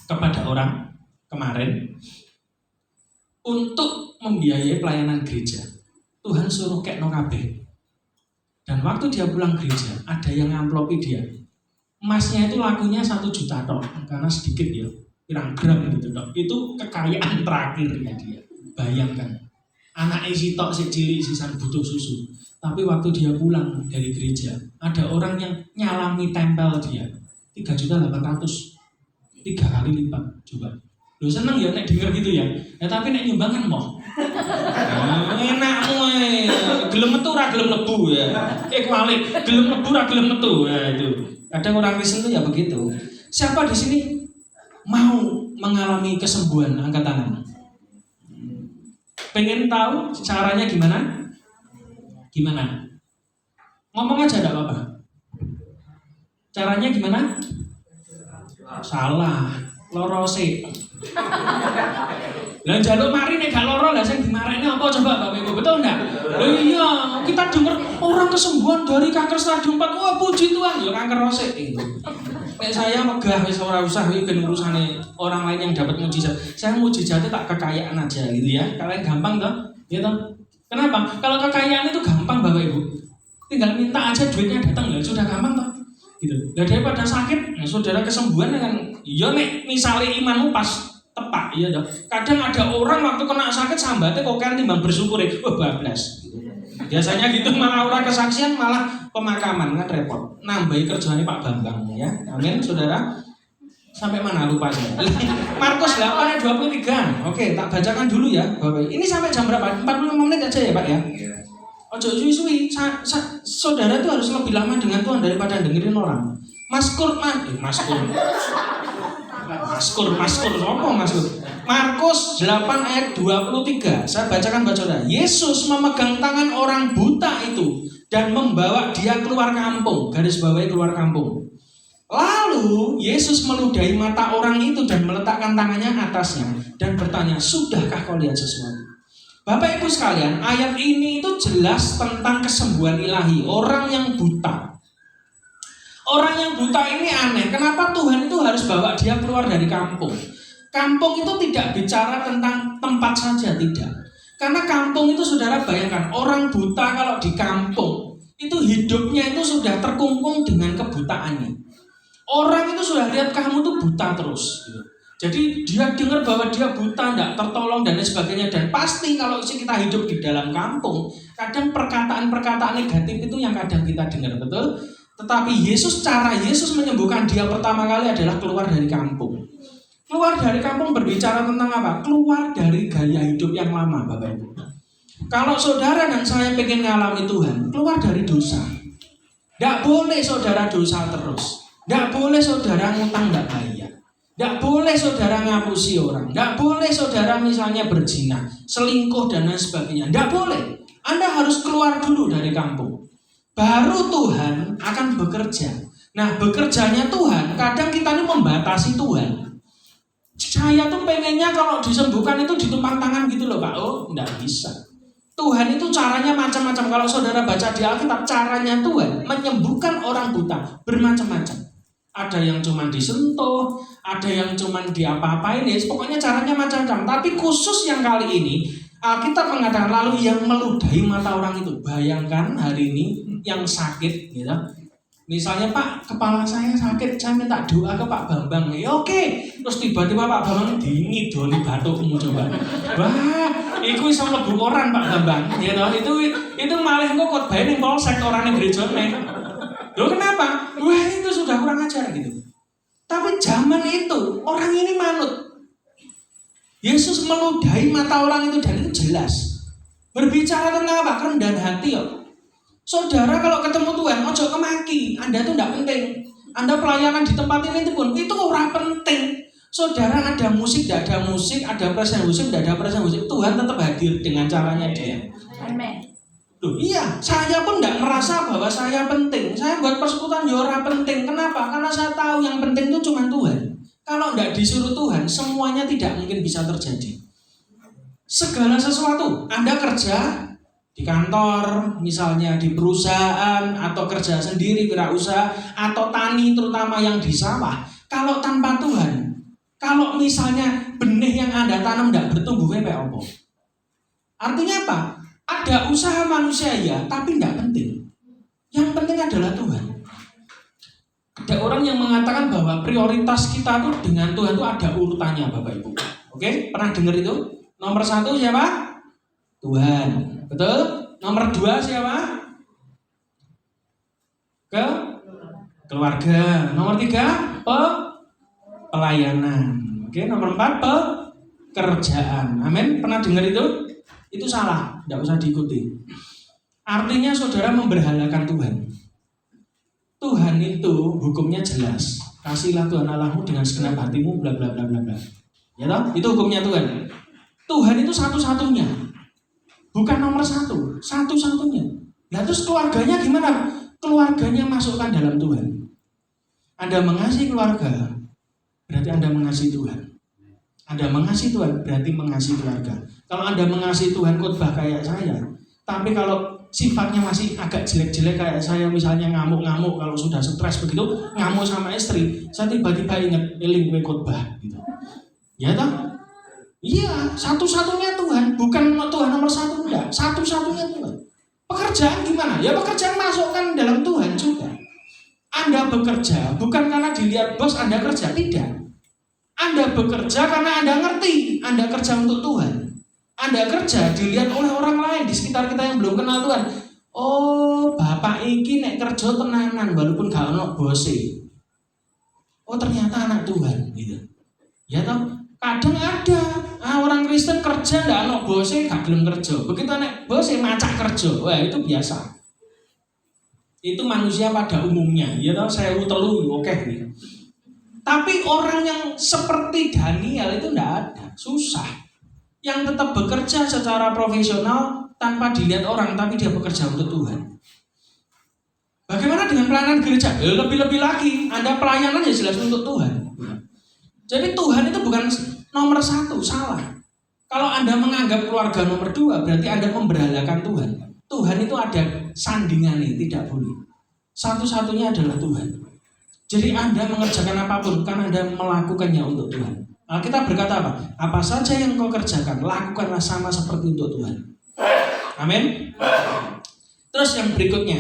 kepada orang kemarin untuk membiayai pelayanan gereja. Tuhan suruh kekno kabeh. Dan waktu dia pulang gereja, ada yang ngamplopi dia. Emasnya itu lakunya 1 juta tok, karena sedikit ya, pirang gram gitu tok. Itu kekayaan terakhirnya dia. Bayangkan, anak isi tok si cilik sisan butuh susu. Tapi waktu dia pulang dari gereja, ada orang yang nyalami tempel dia 3.800.000, 3 kali lipat. Coba. Lu seneng ya nek denger gitu ya. Ya tapi nek nyumbang kan moh. Enakmu gelem metu ra gelem lebu ya. Kualik, gelem lebu ra gelem metu. Ya itu. Kadang orang Kristen itu ya begitu. Siapa di sini mau mengalami kesembuhan? Angkat tangan. Pengen tahu caranya gimana? Gimana? Ngomong aja enggak apa-apa. Caranya gimana? Salah. Loro sik. Lah njaluk mari nek gak loro lah sing dimareni apa coba Bapak Ibu, betul enggak? Loh iya, kita dengar orang kesembuhan dari kanker stadium 4. Wah, puji Tuhan, ya kanker rosek itu. Nek saya megah wis ora usah iki ben urusane orang lain yang dapat mujizat. Saya mujizatnya tak kekayaan aja gitu ya. Kalian gampang toh? Ya toh? Kenapa? Kalau kekayaan itu gampang Bapak Ibu. Tinggal minta aja duitnya datang ya sudah gampang toh. Gitu. Nah, daripada sakit, nah, saudara kesembuhan kan, iya nek misalnya imanmu pas tepat, iya dong. Kadang ada orang waktu kena sakit sambatnya kok kan timbang bersyukur ya, bablas. Biasanya gitu malah orang kesaksian malah pemakaman kan repot. Nambahi kerjaannya Pak Bambang ya. Amin, saudara. Sampai mana lupa saya. Markus 8 ayat 23. Oke, tak bacakan dulu ya, Bapak. Ini sampai jam berapa? 45 menit aja ya, Pak ya. Ojo suwi-suwi, saudara itu harus lebih lama dengan Tuhan daripada dengerin orang. Maskur, apa maskur? Markus 8 ayat 23. Saya bacakan saudara. Yesus memegang tangan orang buta itu dan membawa dia keluar kampung. Garis bawahi keluar kampung. Lalu Yesus meludahi mata orang itu dan meletakkan tangannya atasnya dan bertanya, sudahkah kau lihat sesuatu? Bapak Ibu sekalian, ayat ini itu jelas tentang kesembuhan ilahi. Orang yang buta. Orang yang buta ini aneh. Kenapa Tuhan itu harus bawa dia keluar dari kampung? Kampung itu tidak bicara tentang tempat saja, tidak. Karena kampung itu saudara bayangkan, orang buta kalau di kampung, itu hidupnya itu sudah terkungkung dengan kebutaannya. Orang itu sudah lihat kamu tuh buta terus. Jadi dia dengar bahwa dia buta, tidak tertolong dan lain sebagainya. Dan pasti kalau kita hidup di dalam kampung, kadang perkataan-perkataan negatif itu yang kadang kita dengar, betul? Tetapi cara Yesus menyembuhkan dia pertama kali adalah keluar dari kampung. Keluar dari kampung berbicara tentang apa? Keluar dari gaya hidup yang lama, Bapak Ibu. Kalau saudara dan saya pengen ngalami Tuhan, keluar dari dosa. Tidak boleh saudara dosa terus. Tidak boleh saudara ngutang tidak bayar. Tidak boleh saudara ngapusi orang. Tidak boleh saudara misalnya berzina, selingkuh dan lain sebagainya. Tidak boleh. Anda harus keluar dulu dari kampung. Baru Tuhan akan bekerja. Nah, bekerjanya Tuhan, kadang kita ini membatasi Tuhan. Saya tuh pengennya kalau disembuhkan itu ditumpang tangan gitu loh Pak. Oh, tidak bisa. Tuhan itu caranya macam-macam. Kalau saudara baca di Alkitab, caranya Tuhan menyembuhkan orang buta bermacam-macam. Ada yang cuma disentuh, ada yang cuma diapa-apain, ya pokoknya caranya macam-macam. Tapi khusus yang kali ini, Alkitab mengatakan lalu yang meludahi mata orang itu. Bayangkan hari ini yang sakit, gitu. Misalnya Pak, kepala saya sakit, saya minta doa ke Pak Bambang. Ya oke. Terus tiba-tiba Pak Bambang dingidoni batukmu coba. Wah, itu bisa mlebu koran Pak Bambang. Ya toh, itu malah kok khotbah ning polsek orang ning gerejane. Loh kenapa? Wah itu sudah kurang ajar gitu. Tapi zaman itu orang ini manut. Yesus meludahi mata orang itu dan itu jelas. Berbicara tentang apa? Kerendahan hati yo. Saudara kalau ketemu Tuhan, ojo kemaki. Anda itu tidak penting. Anda pelayanan di tempat ini pun itu orang penting. Saudara ada musik, tidak ada musik, ada presiden musik, tidak ada presiden musik. Tuhan tetap hadir dengan caranya dia. Amin. Loh iya, saya pun tidak merasa bahwa saya penting. Saya buat persekutuan ya orang penting. Kenapa? Karena saya tahu yang penting itu cuma Tuhan. Kalau tidak disuruh Tuhan, semuanya tidak mungkin bisa terjadi. Segala sesuatu, Anda kerja di kantor, misalnya di perusahaan, atau kerja sendiri, wirausaha, atau tani terutama yang di sawah. Kalau tanpa Tuhan, kalau misalnya benih yang Anda tanam tidak bertumbuh, kayak apa? Artinya apa? Ada usaha manusia ya, tapi tidak penting. Yang penting adalah Tuhan. Ada orang yang mengatakan bahwa prioritas kita tuh dengan Tuhan itu ada urutannya, Bapak Ibu. Oke, pernah dengar itu? Nomor 1 siapa? Tuhan. Betul? Nomor 2 siapa? Keluarga. Nomor 3 pelayanan. Oke, nomor 4 pekerjaan. Amin. Pernah dengar itu? Itu salah, tidak usah diikuti. Artinya saudara memberhalakan Tuhan. Tuhan itu hukumnya jelas. Kasihlah Tuhan Allahmu dengan segenap hatimu, bla bla bla bla bla. Ya toh? Itu hukumnya Tuhan. Tuhan itu satu-satunya. Bukan nomor 1, satu-satunya. Nah terus keluarganya gimana? Keluarganya masukkan dalam Tuhan. Anda mengasihi keluarga, berarti Anda mengasihi Tuhan. Anda mengasihi Tuhan berarti mengasihi keluarga. Kalau Anda mengasihi Tuhan khotbah kayak saya, tapi kalau sifatnya masih agak jelek-jelek kayak saya, misalnya ngamuk-ngamuk, kalau sudah stres begitu, ngamuk sama istri, saya tiba-tiba ingat eling khotbah gitu. Ya toh? Iya, satu-satunya Tuhan, bukan Tuhan nomor 1 enggak, satu-satunya Tuhan. Pekerjaan gimana? Ya pekerjaan masukkan dalam Tuhan juga. Anda bekerja bukan karena dilihat bos Anda kerja, tidak. Anda bekerja karena Anda ngerti, Anda kerja untuk Tuhan. Anda kerja dilihat oleh orang lain di sekitar kita yang belum kenal Tuhan. Oh, bapak iki nek kerja tenanan walaupun gak ono bose. Oh, ternyata anak Tuhan gitu. Ya toh? Kadang ada orang Kristen kerja ndak ono bose gak gelem kerja. Begitu nek bose macak kerja, wah itu biasa. Itu manusia pada umumnya. Ya toh, saya telu oke nih. Tapi orang yang seperti Daniel itu tidak ada, susah. Yang tetap bekerja secara profesional tanpa dilihat orang, tapi dia bekerja untuk Tuhan. Bagaimana dengan pelayanan gereja? Lebih-lebih lagi, Anda pelayanan ya jelas untuk Tuhan. Jadi Tuhan itu bukan nomor 1, salah. Kalau Anda menganggap keluarga nomor 2, berarti Anda memberhalakan Tuhan. Tuhan itu ada sandingannya, tidak boleh. Satu-satunya adalah Tuhan. Jadi Anda mengerjakan apapun kan Anda melakukannya untuk Tuhan. Kita berkata apa? Apa saja yang kau kerjakan, lakukanlah sama seperti untuk Tuhan. Amin. Terus yang berikutnya,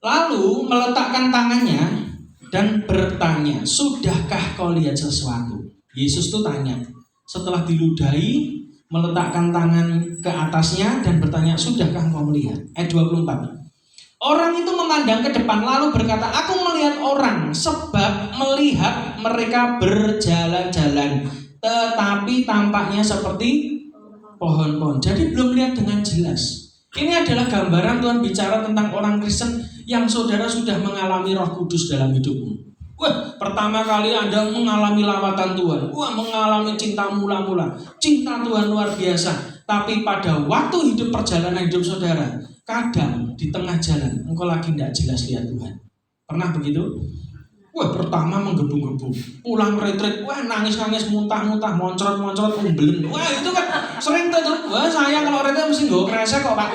lalu meletakkan tangannya dan bertanya, sudahkah kau lihat sesuatu? Yesus tuh tanya, setelah diludahi, meletakkan tangan ke atasnya dan bertanya, sudahkah kau melihat? Ayat 24. Orang itu memandang ke depan lalu berkata, aku melihat orang, sebab melihat mereka berjalan-jalan, tetapi tampaknya seperti pohon-pohon. Jadi belum lihat dengan jelas. Ini adalah gambaran Tuhan bicara tentang orang Kristen yang saudara sudah mengalami Roh Kudus dalam hidupmu. Wah, pertama kali Anda mengalami lawatan Tuhan. Wah, mengalami cinta mula-mula. Cinta Tuhan luar biasa. Tapi pada waktu hidup perjalanan hidup saudara, kadang di tengah jalan engkau lagi tidak jelas lihat Tuhan. Pernah begitu? Wah, pertama menggebu-gebu, pulang retret, wah nangis-nangis, muntah-muntah, moncrot-moncrot, umbelen. Wah, itu kan sering tuh. Wah, saya kalau retret mesti nggak kresek kok, Pak.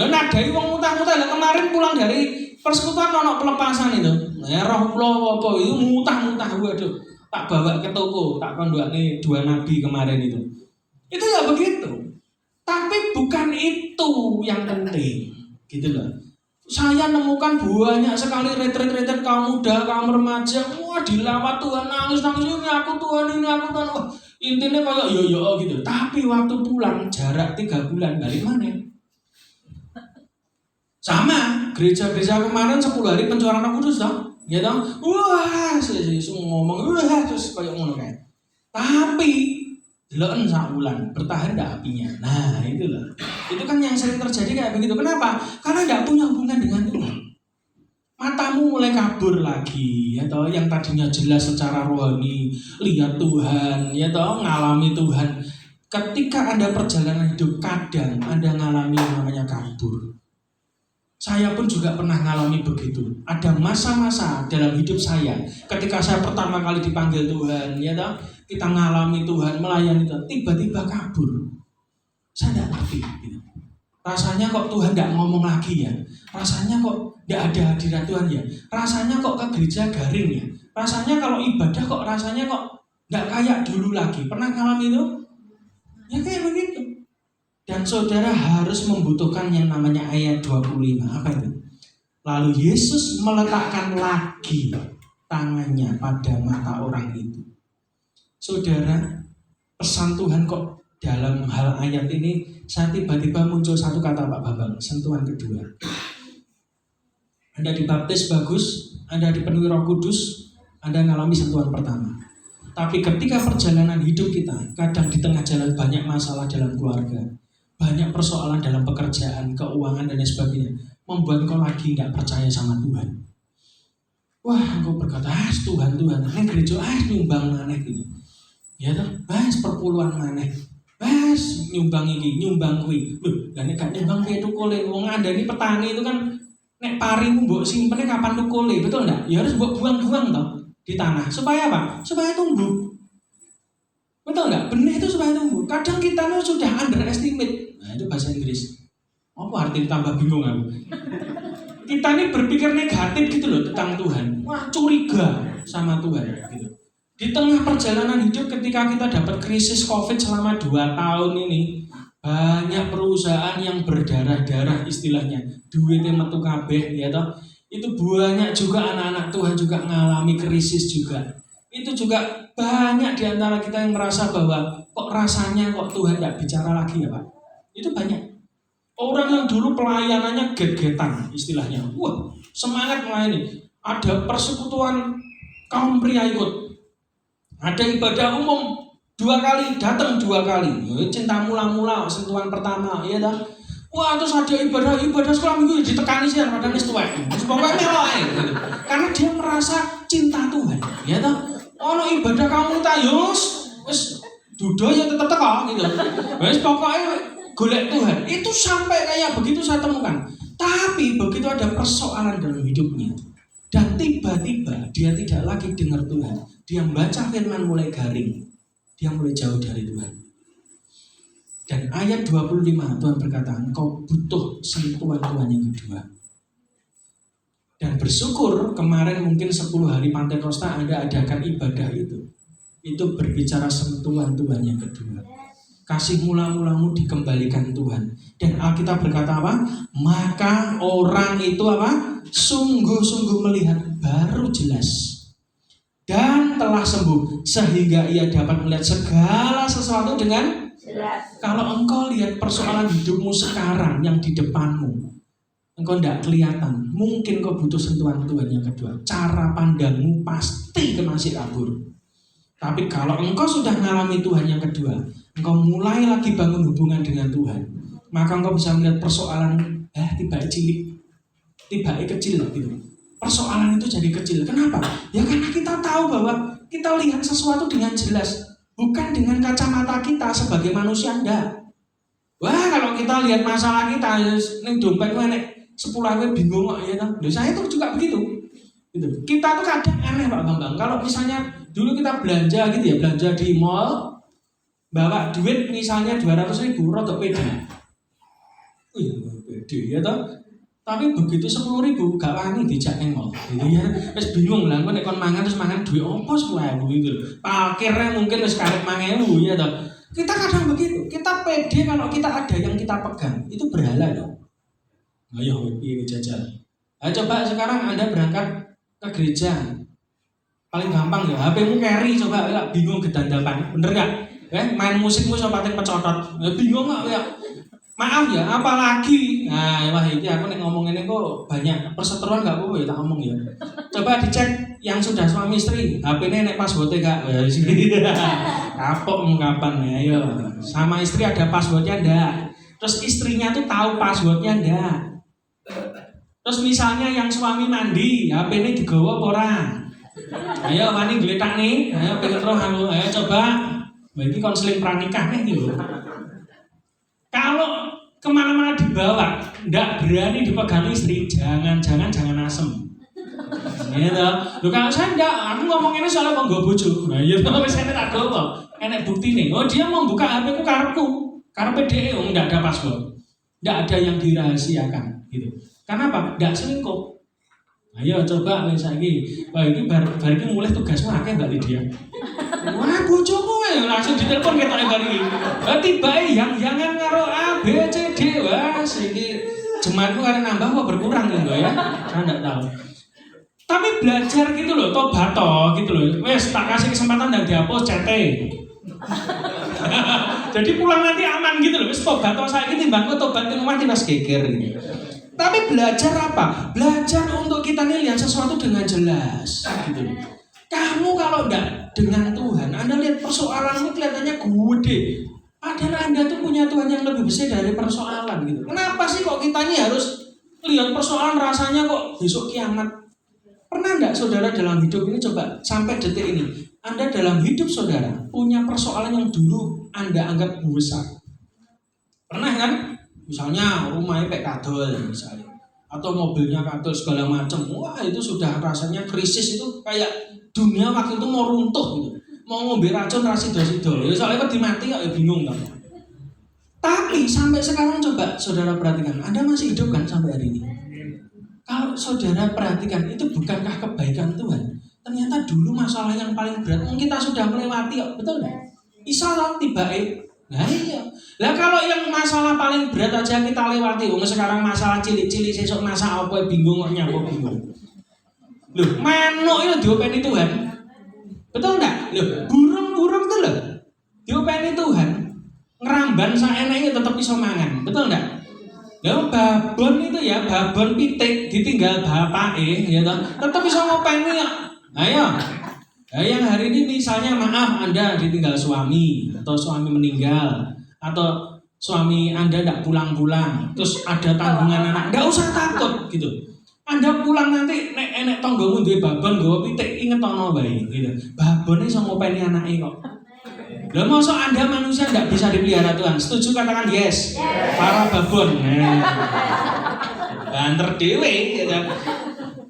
Lah nadai wong muntah-muntah. Lah kemarin pulang dari persekutuan ono pelepasan itu. Ya roh kula apa itu muntah-muntah, waduh. Tak bawa ke toko, tak kondokne 2 nabi kemarin itu. Itu ya begitu. Tapi bukan itu yang penting, gitu loh. Saya nemukan banyak sekali retret-retret kaum muda, kaum remaja, wah dilawat Tuhan, nangis-nangis, ini aku Tuhan, ini aku Tuhan. Wah, intinya kayak yo-yo gitu. Tapi waktu pulang jarak 3 bulan balik mana? Sama, gereja-gereja kemarin 10 hari pencurahan Roh Kudus toh. Ya toh? Wah, ngomong wah terus kayak ngono kayak. Tapi deloken sak bulan, bertahan enggak apinya. Nah, itu loh. Itu kan yang sering terjadi kayak begitu. Kenapa? Karena enggak punya hubungan dengan Tuhan. Matamu mulai kabur lagi, ya toh, yang tadinya jelas secara rohani, lihat Tuhan, ya toh, ngalami Tuhan. Ketika Anda perjalanan hidup, kadang Anda ngalami yang namanya kabur. Saya pun juga pernah ngalami begitu. Ada masa-masa dalam hidup saya ketika saya pertama kali dipanggil Tuhan, ya toh, kita ngalami Tuhan, melayani Tuhan, tiba-tiba kabur. Saya tidak ngerti. Gitu. Rasanya kok Tuhan tidak ngomong lagi ya. Rasanya kok tidak ada hadirat Tuhan ya. Rasanya kok ke gereja garing ya. Rasanya kalau ibadah kok rasanya kok tidak kayak dulu lagi. Pernah ngalami itu? Ya kayak begitu. Dan saudara harus membutuhkan yang namanya ayat 25. Apa itu? Lalu Yesus meletakkan lagi tangannya pada mata orang itu. Saudara, pesan Tuhan kok dalam hal ayat ini saya tiba-tiba muncul satu kata Pak Bambang, sentuhan kedua. Anda dibaptis bagus, Anda dipenuhi Roh Kudus, Anda mengalami sentuhan pertama. Tapi ketika perjalanan hidup kita, kadang di tengah jalan banyak masalah dalam keluarga, banyak persoalan dalam pekerjaan, keuangan dan lain sebagainya, membuat kau lagi tidak percaya sama Tuhan. Wah, kau berkata, Tuhan, ini gereja, nyumbang maneh gitu. Ya toh, perpuluhan maneh. Nyumbang iki, nyumbang kuwi. Lho, lah nek gak nyumbang piye tukule? Wong ngandani petani itu kan nek parimu mbok simpene kapan tukule, betul enggak? Ya harus mbok buang-buang toh di tanah. Supaya apa? Supaya tumbuh. Betul enggak? Benih itu supaya tumbuh. Kadang kita sudah underestimate. Nah, itu bahasa Inggris. Apa arti tambah bingung aku? Kita ini berpikir negatif gitu loh tentang Tuhan. Wah, curiga sama Tuhan gitu. Di tengah perjalanan hidup ketika kita dapat krisis COVID selama 2 tahun ini, banyak perusahaan yang berdarah-darah istilahnya, duitnya metu kabeh ya toh. Itu banyak juga anak-anak Tuhan juga mengalami krisis juga. Itu juga banyak di antara kita yang merasa bahwa kok rasanya kok Tuhan tidak bicara lagi ya Pak. Itu banyak. Orang yang dulu pelayanannya get-getan istilahnya. Wah, semangat melayani. Ada persekutuan kaum pria ikut. Ada ibadah umum 2 kali, datang 2 kali. Cinta mula-mula, sentuhan pertama, ya dah. Wah, terus ada ibadah sekolah minggu ditekani sih padahal wis tuwek. Pokoknya melo ae gitu. Karena dia merasa cinta Tuhan, ya dah. Ono ibadah kamu ta yo wis dudo ya tetep teko gitu. Wis pokoknya golek Tuhan. Itu sampai kayak begitu saya temukan. Tapi begitu ada persoalan dalam hidupnya dan tiba-tiba dia tidak lagi dengar Tuhan. Dia membaca firman mulai garing. Dia mulai jauh dari Tuhan. Dan ayat 25 Tuhan berkata, engkau butuh sentuhan Tuhan yang kedua. Dan bersyukur kemarin mungkin 10 hari Pantekosta Anda adakan ibadah itu. Itu berbicara sentuhan Tuhan yang kedua. Kasih mula-mulamu dikembalikan Tuhan. Dan Alkitab berkata apa? Maka orang itu apa? Sungguh-sungguh melihat baru jelas. dan telah sembuh, sehingga ia dapat melihat segala sesuatu dengan jelas. Kalau engkau lihat persoalan hidupmu sekarang yang di depanmu, engkau tidak kelihatan, mungkin kau butuh sentuhan Tuhan yang kedua. Cara pandangmu pasti masih kabur. Tapi kalau engkau sudah mengalami Tuhan yang kedua, engkau mulai lagi bangun hubungan dengan Tuhan, maka engkau bisa melihat persoalan tiba cilik, tiba kecil gitu. Persoalan itu jadi kecil. Kenapa? Ya karena kita tahu bahwa kita lihat sesuatu dengan jelas, bukan dengan kacamata kita sebagai manusia, enggak. Wah, kalau kita lihat masalah kita, ini dompet nek 10.000 bingung kok ya kan. Saya tuh juga begitu. Gitu. Kita tuh kadang aneh Pak Bambang. Kalau misalnya dulu kita belanja gitu ya, belanja di mall, bawa duit misalnya 200.000 rodok pede. Pede ya toh. Tapi begitu 10.000 gak wani dijak nang mall. Gitu ya. Wis bingung lah, nek kon mangan terus mangan duit opo 10.000 gitu. Parkirnya mungkin wis karep 5.000 ya toh. Kita kadang begitu. Kita pede kalau kita ada yang kita pegang. Itu berhala dong. Ayo piye jajal. Coba sekarang Anda berangkat ke gereja. Paling gampang ya, HP-mu carry coba ya, bingung gedandapan. Bener gak? Main musikmu coba pecotot. Bingung gak ya? Maaf ya, apalagi. Nah, wah ini aku nek ngomong ini kok banyak perseteruan gak apa-apa ya tak ngomong ya. Coba dicek yang sudah suami istri, HP-nya nek password-nya gak. Kapok kapan ya, ayo. Sama istri ada password-nya enggak. Terus istrinya tuh tahu password-nya enggak. Terus misalnya yang suami mandi, HP-nya digawa apa ora? Ayo wani gletak nih, ayo pengen roh aku, ayo coba. Ini konseling pranikah nih gitu. Kalau kemana-mana dibawa, nggak berani dipegang istri, jangan asem. Gitu. Loh kalau saya enggak, aku ngomong ini soalnya mau bojo. Nah iya, tapi saya tak gawa. Enak bukti nih. Oh dia mau buka HP ku karepku, karepe dhewe enggak ada password, enggak ada yang dirahasiakan. Gitu. Karena apa? Enggak selingkuh. Ayo coba wis saiki. Wah ini bar iki mulai tugasmu akeh Mbak Lydia. Wah bojoku langsung ditelepon ketoke bar iki. Tibae yang jangan karo A B C D. Wah iki jemaatku kan nambah apa berkurang gitu ya. Saya enggak tahu. Tapi belajar gitu loh, tobato gitu loh. Wes tak kasih kesempatan dan dihapus CT. Jadi pulang nanti aman gitu loh. Wes tobato saiki timbangku tobat ning omah wis geger gitu. Tapi belajar apa? Belajar untuk kita nih lihat sesuatu dengan jelas gitu. Kamu kalau enggak dengan Tuhan, Anda lihat persoalanmu kelihatannya gede. Padahal Anda tuh punya Tuhan yang lebih besar dari persoalan gitu. Kenapa sih kok kita ini harus lihat persoalan rasanya kok besok kiamat? Pernah enggak saudara dalam hidup ini coba sampai detik ini, Anda dalam hidup saudara punya persoalan yang dulu Anda anggap besar? Pernah kan? Misalnya rumahnya kayak kadol misalnya, atau mobilnya kadol segala macam. Wah itu sudah rasanya krisis, itu kayak dunia waktu itu mau runtuh gitu. Mau ngombe racun rasido-sido. Ya soalnya dimati ya bingung kan. Tapi sampai sekarang coba saudara perhatikan, Anda masih hidup kan sampai hari ini? Kalau saudara perhatikan, itu bukankah kebaikan Tuhan? Ternyata dulu masalah yang paling berat kita sudah melewati, betul nggak? Isyarat tiba-tiba. Nah iya. Lah kalau yang masalah paling berat aja kita lewati, sekarang masalah cilik-cilik sesuk masak apa bingung kok nyapo bingung. Loh, manuk itu diopeni Tuhan. Betul enggak? Loh, burung-burung tuh loh diopeni Tuhan. Ngeramban saeneke tetep iso mangan. Betul enggak? Lah babon itu ya, babon pitik ditinggal bapake ya toh, tetep iso ngopeni kok. Ayo. Nah, yang hari ini misalnya maaf Anda ditinggal suami atau suami meninggal atau suami Anda tidak pulang-pulang, terus ada tanggungan anak, nggak usah takut gitu. Anda pulang nanti nek tonggomu duwe babon nggawa pitik inget ono wae gitu. Babone iso ngopeni anake kok. Lah mosok Anda manusia tidak bisa dipelihara Tuhan? Setuju katakan yes. Para babon. Banter dhewe gitu.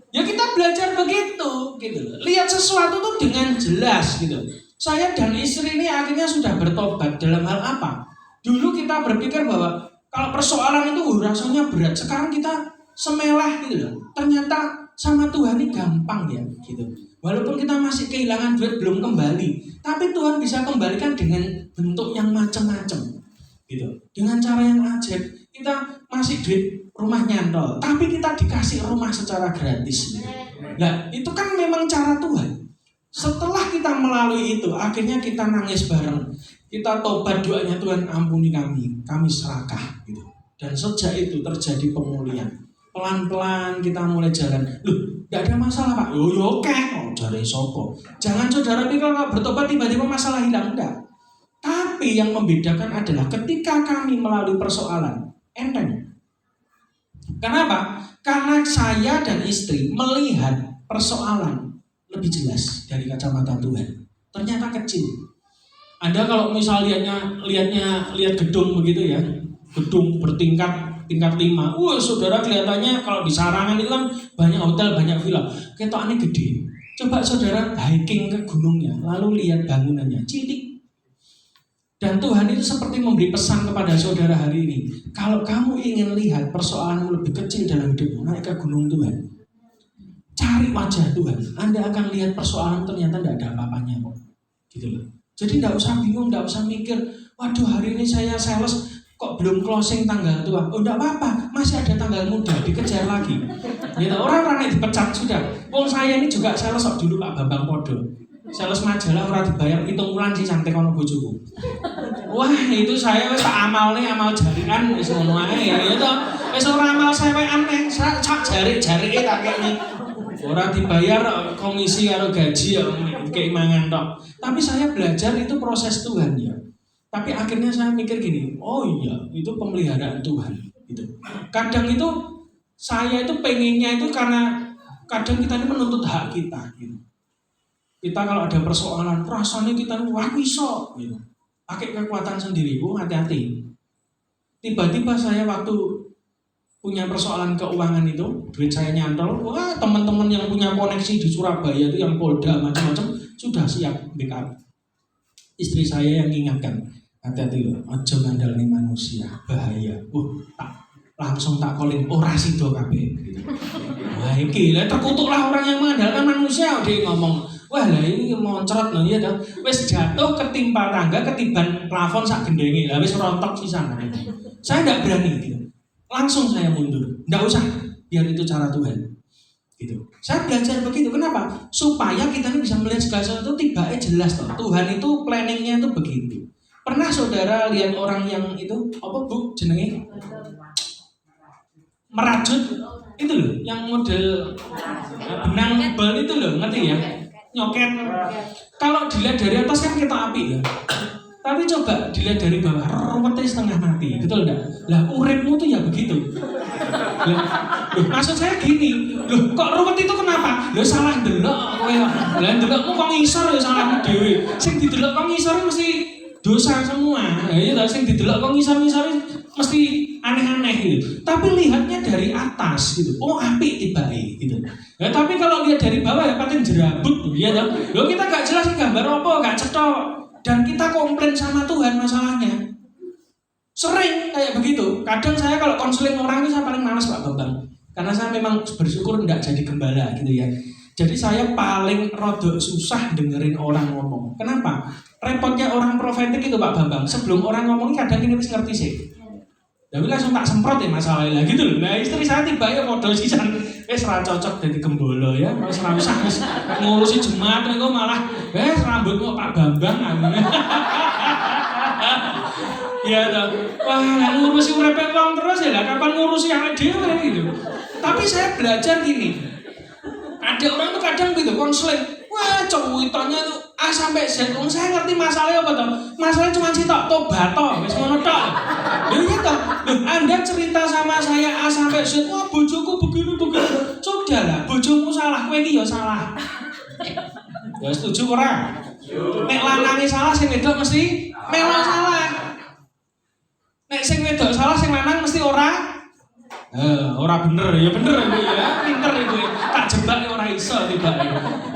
Ya kita belajar begitu gitu. Lihat sesuatu tuh dengan jelas gitu. Saya dan istri ini akhirnya sudah bertobat dalam hal apa? Dulu kita berpikir bahwa kalau persoalan itu rasanya berat. Sekarang kita semelah gitu loh. Ternyata sama Tuhan ini gampang ya gitu. Walaupun kita masih kehilangan duit belum kembali, tapi Tuhan bisa kembalikan dengan bentuk yang macam-macam gitu. Dengan cara yang ajaib. Kita masih duit rumah nyantol, tapi kita dikasih rumah secara gratis. Nah, itu kan memang cara Tuhan. Setelah kita melalui itu, akhirnya kita nangis bareng. Kita tobat, doanya Tuhan ampuni kami serahkah gitu. Dan sejak itu terjadi pemulihan. Pelan-pelan kita mulai jalan. Loh, tidak ada masalah Pak. Yo oke, cari sopo. Jangan saudara pikir kalau bertobat tiba-tiba masalah hilang, enggak. Tapi yang membedakan adalah ketika kami melalui persoalan, enteng. Kenapa? Karena saya dan istri melihat persoalan lebih jelas dari kacamata Tuhan. Ternyata kecil. Anda kalau misal lihat gedung begitu ya, gedung bertingkat 5. Saudara kelihatannya kalau di Sarangan itu kan banyak hotel, banyak villa. Ketokane gede. Coba saudara hiking ke gunungnya, lalu lihat bangunannya, cilik. Dan Tuhan itu seperti memberi pesan kepada saudara hari ini. Kalau kamu ingin lihat persoalanmu lebih kecil dalam hidupmu, naik ke gunung Tuhan. Cari wajah Tuhan. Anda akan lihat persoalan ternyata tidak ada apa-apanya kok. Gitu loh. Jadi tidak usah bingung, tidak usah mikir, waduh hari ini saya sales kok belum closing tanggal tua. Oh tidak apa-apa, masih ada tanggal muda, dikejar lagi. Gitu. Orang-orang yang dipecat sudah. Saya ini juga sales dulu Pak Bambang Podo. Sales majalah orang dibayar 7 bulan sih sampai kono bojoku. Wah, itu saya wis tak amal jarikan wis ngono ae ya to. Wis ora amal sewekan nek sak jari-jarike tak kene. Ora dibayar komisi karo gaji ya keimangan tok. Tapi saya belajar itu proses Tuhan ya. Tapi akhirnya saya mikir gini, oh iya, itu pemeliharaan Tuhan gitu. Kadang itu saya itu pengennya itu karena kadang kita ini menuntut hak kita gitu. Kita kalau ada persoalan, rasanya kita wah iso gitu. Pakai kekuatan sendiri, hati-hati. Tiba-tiba saya waktu punya persoalan keuangan itu, duit saya nyantol, wah teman-teman yang punya koneksi di Surabaya itu yang Polda macam-macam sudah siap backup. Istri saya yang ingatkan, hati-hati loh, ojo ngandalne manusia, bahaya. Langsung tak calling ora sido kabeh. Wah iki lah terkutuklah orang yang mengandalkan manusia, dia ngomong, wah lah ini moncrot loh ya dah. Wis jatuh ketimpa tangga, ketiban plafon sak gendenge, lah wis rontok sisan. Saya enggak berani gitu. Langsung saya mundur, enggak usah, biar itu cara Tuhan. Gitu. Saya belajar begitu, kenapa? Supaya kita ini bisa melihat segala sesuatu tibanya jelas toh. Tuhan itu planningnya itu begitu. Pernah saudara lihat orang yang itu apa Bu jenenge? Merajut itu loh, yang model benang bal itu loh, ngerti ya? Nyoket. Kalau dilihat dari atas kan kita api ya. Tapi coba dilihat dari bawah, ruwetnya setengah mati, betul enggak? Lah uripmu tuh ya begitu. Loh, maksud saya gini, loh kok ruwet itu kenapa? Loh salah ndelok kowe. Lah ndelokmu kok ngisor ya salahmu dhewe. Sing didelok kok ngisor mesti dosa semua. Ya ta sing didelok kok ngisor-ngisor mesti aneh-aneh gitu. Tapi lihatnya dari atas gitu. Oh apik tibake gitu. Ya tapi kalau lihat dari bawah ya paling jerabut ya ta. Loh kita gak jelas gambar apa, gak cetok. Dan kita komplain sama Tuhan masalahnya. Sering kayak begitu. Kadang saya kalau konseling orang ini saya paling malas Pak Bambang. Karena saya memang bersyukur enggak jadi gembala gitu ya. Jadi saya paling rodok susah dengerin orang ngomong. Kenapa? Repotnya orang profetik itu Pak Bambang. Sebelum orang ngomong kadang ini harus ngerti sih. Tapi langsung tak semprot ya masalahnya gitu loh. Nah istri saya tiba ya modal sisan. Serah cocok jadi gembolo ya. Serah usah ngurusi jemaat itu malah rambutmu Pak Bambang. Ya toh. Wah ngurusi urip wong terus ya lah. Kapan ngurusi yang dhewe gitu. Tapi saya belajar gini. Ada orang tuh kadang gitu konseling. Wah cuwitannya tuh A sampai Z. Saya ngerti masalahnya apa toh? Masalahnya cuma sitok tobat toh. Wis ngono tok. Ya iya toh. Anda cerita sama saya A sampai Z. Wah bojoku begini. Sudahlah, bojomu salah, kowe iki ya salah. Ya setuju ora? Nek lanange salah sing wedok mesti melok salah. Nek sing wedok salah sing lanang mesti ora bener, ya bener iku ya, pinter iku. Tak jebak ora iso tiba.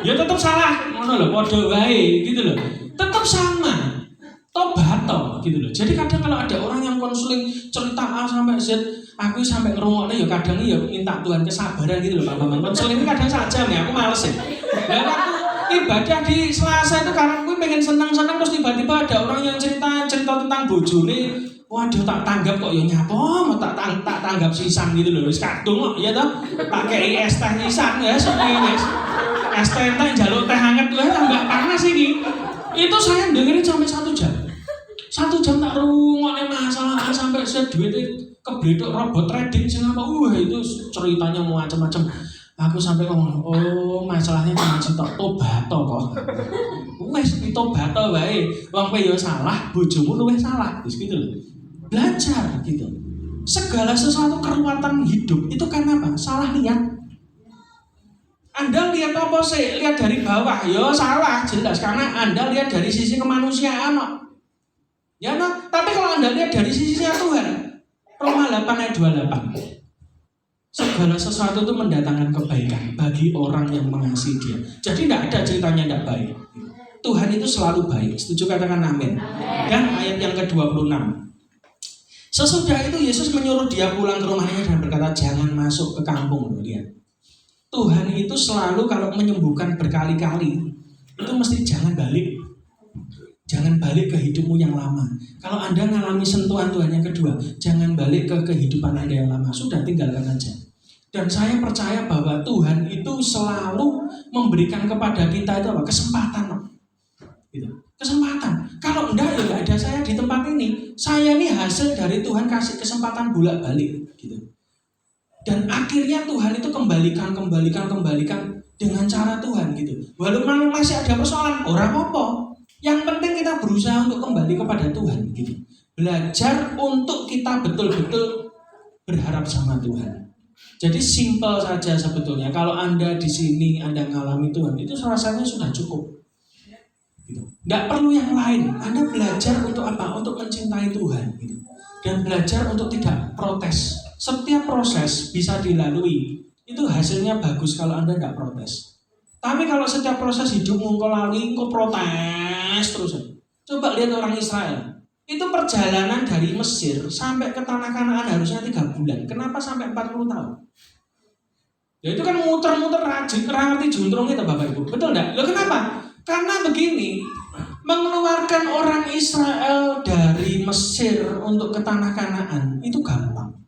Ya tetep salah, ngono lho, padha wae gitu loh. Tetep sama. Tobat toh gitu loh. Jadi kadang kalau ada orang yang konseling cerita A sampai Z, aku sampai ngerungokne ya kadang ya minta Tuhan kesabaran gitu loh Pak Bambang. Konseling ini kadang saja nih, aku males ya. Dan aku ibadah di Selasa itu karena aku pengen senang-senang terus tiba-tiba ada orang yang cerita tentang bojone. Waduh tak tanggap kok ya nyapa, mau tak tanggap sisan gitu loh, wis kadung kok ya toh. Tak kei es teh sisan ya semuanya wis. Es teh njaluk teh hangat wae tambah panas iki. Itu saya dengerin sampai 1 jam. 1 jam tak rungokne masalah sampai saya duitnya kebledok robot trading sing apa. Itu ceritanya macam-macam. Aku sampai ngomong, oh masalahnya cuma sitok tobato kok. Wes tobato wae. Wong kowe ya salah, bojomu luwih salah. Wis gitu loh. Belajar gitu. Segala sesuatu keruwetan hidup itu karena apa? Salah lihat. Anda lihat apa sih? Lihat dari bawah, ya salah jelas karena Anda lihat dari sisi kemanusiaan. Ya no? Tapi kalau Anda lihat dari sisi Tuhan, Roma 8 ayat 28. Segala sesuatu itu mendatangkan kebaikan bagi orang yang mengasihi Dia. Jadi tidak ada ceritanya tidak baik. Tuhan itu selalu baik. Setuju katakan amin. Dan ayat yang ke-26. Sesudah itu Yesus menyuruh dia pulang ke rumahnya dan berkata, jangan masuk ke kampung. Lihat. Tuhan itu selalu kalau menyembuhkan berkali-kali, itu mesti jangan balik. Jangan balik ke hidupmu yang lama. Kalau Anda mengalami sentuhan Tuhan yang kedua, jangan balik ke kehidupan Anda yang lama. Sudah tinggalkan aja. Dan saya percaya bahwa Tuhan itu selalu memberikan kepada kita itu apa? Kesempatan. Gitu. Kesempatan. Kalau enggak ya enggak ada saya di tempat ini. Saya ini hasil dari Tuhan kasih kesempatan bolak-balik gitu. Dan akhirnya Tuhan itu kembalikan dengan cara Tuhan gitu. Walaupun masih ada persoalan, orang apa? Yang penting kita berusaha untuk kembali kepada Tuhan gitu. Belajar untuk kita betul-betul berharap sama Tuhan. Jadi simple saja sebetulnya. Kalau Anda di sini Anda mengalami Tuhan, itu rasanya sudah cukup. Gitu. Nggak perlu yang lain. Anda belajar untuk apa? Untuk mencintai Tuhan. Gitu. Dan belajar untuk tidak protes. Setiap proses bisa dilalui. Itu hasilnya bagus kalau Anda nggak protes. Tapi kalau setiap proses hidupmu kau lalui, kau protes terus. Coba lihat orang Israel. Itu perjalanan dari Mesir sampai ke tanah Kanaan harusnya 3 bulan. Kenapa sampai 40 tahun? Ya itu kan muter-muter rajin, ngerti juntrung itu Bapak Ibu. Betul enggak? Loh kenapa? Karena begini, mengeluarkan orang Israel dari Mesir untuk ke tanah Kanaan itu gampang.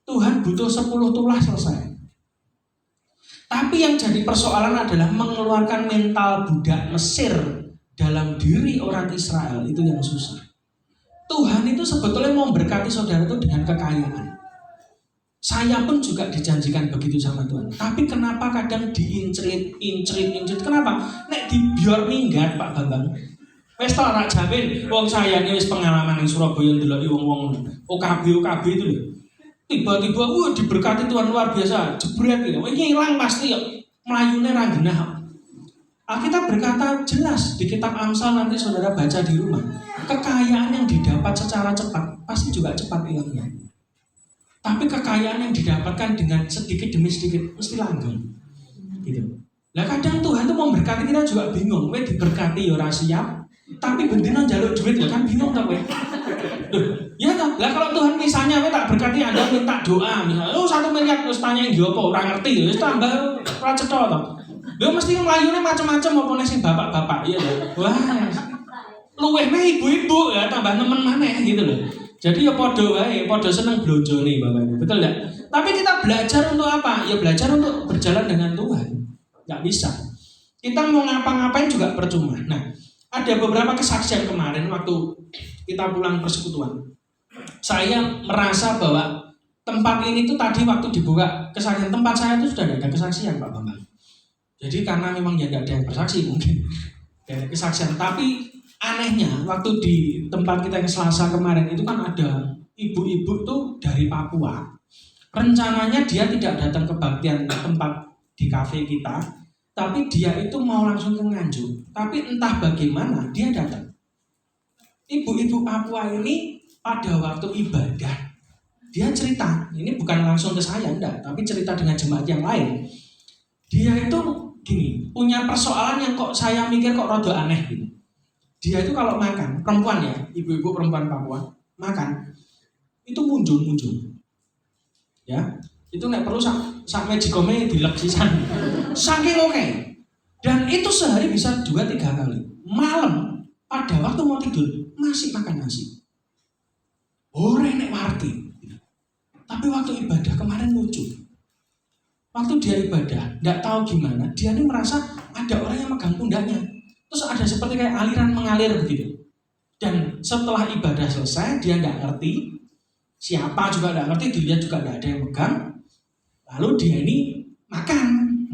Tuhan butuh 10 tulah selesai. Tapi yang jadi persoalan adalah mengeluarkan mental budak Mesir dalam diri orang Israel itu yang susah. Tuhan itu sebetulnya mau memberkati saudara itu dengan kekayaan. Saya pun juga dijanjikan begitu sama Tuhan. Tapi kenapa kadang diincrit? Kenapa? Nek dibiar minggat Pak Bambang. Wes tak jamin. Wong saya ini wis pengalaman di Surabaya ndeloki wong-wong OKB itu lho. Tiba-tiba diberkati Tuhan luar biasa. Jebret gitu. Ini hilang pasti ya. Melayune ra genah. Alkitab berkata jelas di kitab Amsal nanti saudara baca di rumah. Kekayaan yang didapat secara cepat pasti juga cepat hilangnya. Tapi kekayaan yang didapatkan dengan sedikit demi sedikit mesti langgeng. Gitu. Lah kadang Tuhan tuh memberkati kita juga bingung. Kowe diberkati ya ora siap, tapi bendina njaluk duit ya kan bingung ta kowe. Ya ta. Lah kalau Tuhan misalnya kowe tak berkati Anda minta doa, misalnya 1 miliar terus tanya iki apa ora ngerti ya wis tambah ora cetha to. Lho mesti nglayune macam-macam apa sing bapak-bapak ya lho. Wah. Luwehne ibu-ibu ya tambah nemen maneh gitu loh. Jadi ya podo wae, podo seneng blonjo nih Bapak Ibu, betul enggak? Tapi kita belajar untuk apa? Ya belajar untuk berjalan dengan Tuhan. Enggak bisa. Kita mau ngapa-ngapain juga percuma. Nah, ada beberapa kesaksian kemarin waktu kita pulang persekutuan. Saya merasa bahwa tempat ini tuh tadi waktu dibuka kesaksian tempat saya itu sudah ada kesaksian Pak Bambang. Jadi karena memang ya enggak ada yang bersaksi mungkin. Ada kesaksian, tapi anehnya waktu di tempat kita yang Selasa kemarin itu kan ada ibu-ibu tuh dari Papua. Rencananya dia tidak datang kebaktian tempat di kafe kita, tapi dia itu mau langsung ke Nganjuk. Tapi entah bagaimana dia datang. Ibu-ibu Papua ini pada waktu ibadah dia cerita, ini bukan langsung ke saya enggak, tapi cerita dengan jemaat yang lain. Dia itu gini, punya persoalan yang kok saya mikir kok rada aneh gitu. Dia itu kalau makan, perempuan ya, ibu-ibu perempuan Papua, makan, itu munjung. Ya, itu nek perlu sak mejikome dilek sisan. Saking oke. Dan itu sehari bisa 2-3 kali. Malam, pada waktu mau tidur, masih makan nasi. lagi. Tapi waktu ibadah kemarin lucu. Waktu dia ibadah, nggak tahu gimana, dia ini merasa ada orang yang megang pundaknya. Terus ada seperti kayak aliran mengalir begitu. Dan setelah ibadah selesai, dia nggak ngerti, siapa juga nggak ngerti, dilihat juga nggak ada yang megang. Lalu dia ini makan,